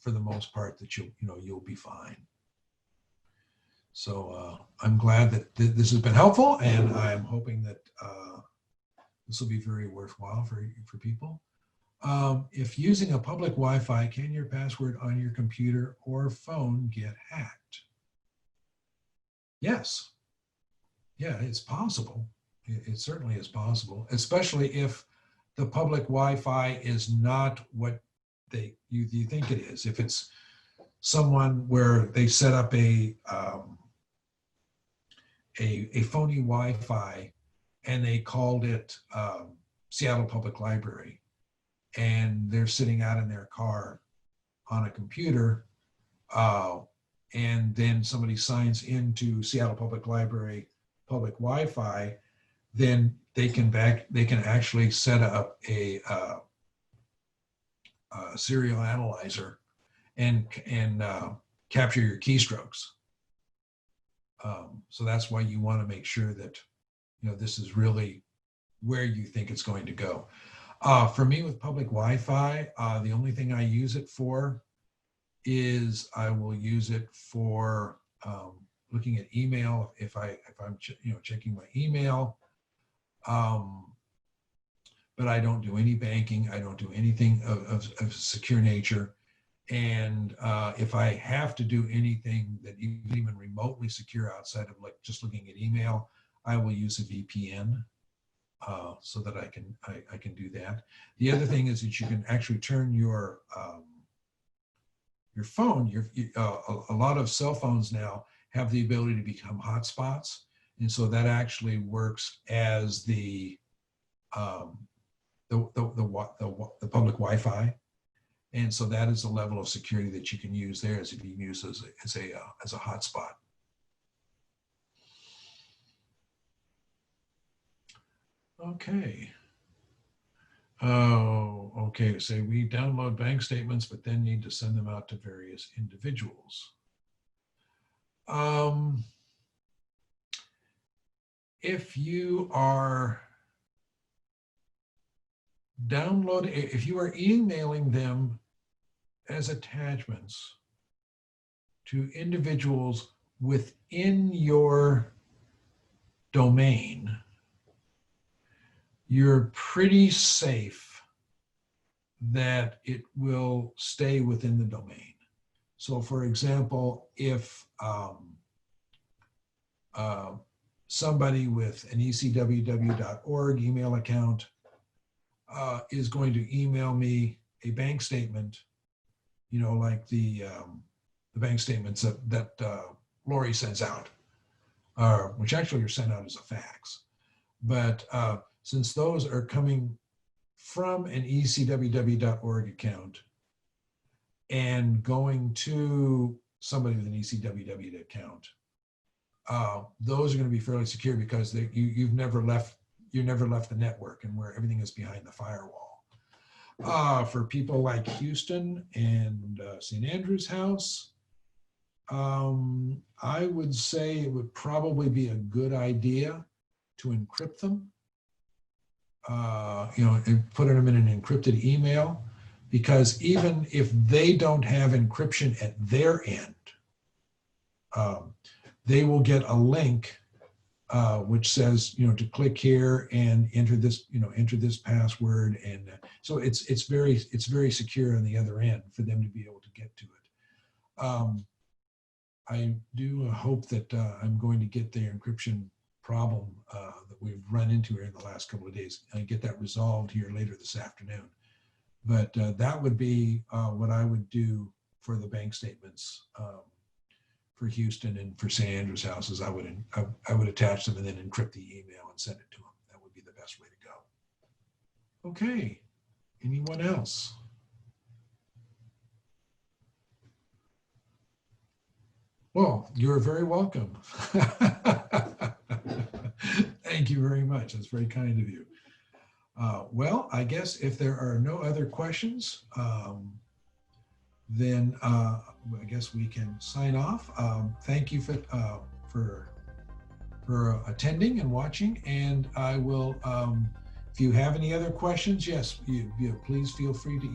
A: for the most part that you'll be fine. So I'm glad that this has been helpful, and I'm hoping that this will be very worthwhile for people. If using a public Wi-Fi, can your password on your computer or phone get hacked? Yes. Yeah, it's possible. It certainly is possible, especially if the public Wi-Fi is not what you think it is. If it's someone where they set up a phony Wi-Fi and they called it Seattle Public Library, and they're sitting out in their car on a computer, and then somebody signs into Seattle Public Library public Wi-Fi, then they can actually set up a serial analyzer and capture your keystrokes. So that's why you want to make sure that this is really where you think it's going to go. For me, with public Wi-Fi, the only thing I use it for is I will use it for looking at email if I'm checking my email. But I don't do any banking. I don't do anything of secure nature. And if I have to do anything that even remotely secure outside of just looking at email, I will use a VPN so that I can do that. The other thing is that you can actually turn your phone. A lot of cell phones now have the ability to become hotspots, and so that actually works as the public Wi-Fi. And so that is a level of security that you can use there, as if you use as a hotspot. Okay. Oh, okay. So we download bank statements, but then need to send them out to various individuals. If you are if you are emailing them as attachments to individuals within your domain, you're pretty safe that it will stay within the domain. So for example, if somebody with an ecww.org email account is going to email me a bank statement, like the bank statements that Lori sends out, which actually are sent out as a fax. But since those are coming from an ecww.org account and going to somebody with an ecww account, those are going to be fairly secure because you've never left the network, and where everything is behind the firewall. For people like Houston and St. Andrew's House, I would say it would probably be a good idea to encrypt them, and put them in an encrypted email, because even if they don't have encryption at their end, they will get a link which says, to click here and enter this password, and so it's very secure on the other end for them to be able to get to it. I do hope that I'm going to get the encryption problem that we've run into here in the last couple of days and get that resolved here later this afternoon. But that would be what I would do for the bank statements for Houston and for St. Andrews houses. I would attach them and then encrypt the email and send it to them. That would be the best way to go. Okay, anyone else? Well, you're very welcome. Thank you very much. That's very kind of you. Well, I guess if there are no other questions, then I guess we can sign off. Thank you for attending and watching. And I will, if you have any other questions, yes, please feel free to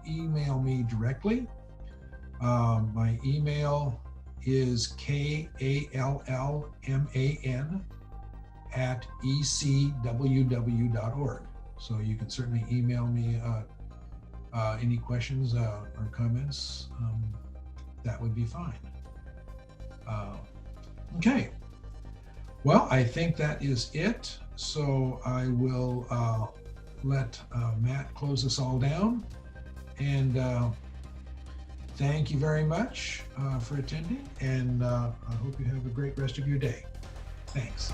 A: email me directly. My email is kallman@ecww.org. So you can certainly email me any questions or comments. That would be fine. Okay. Well, I think that is it. So I will let Matt close us all down. And thank you very much for attending, and I hope you have a great rest of your day. Thanks.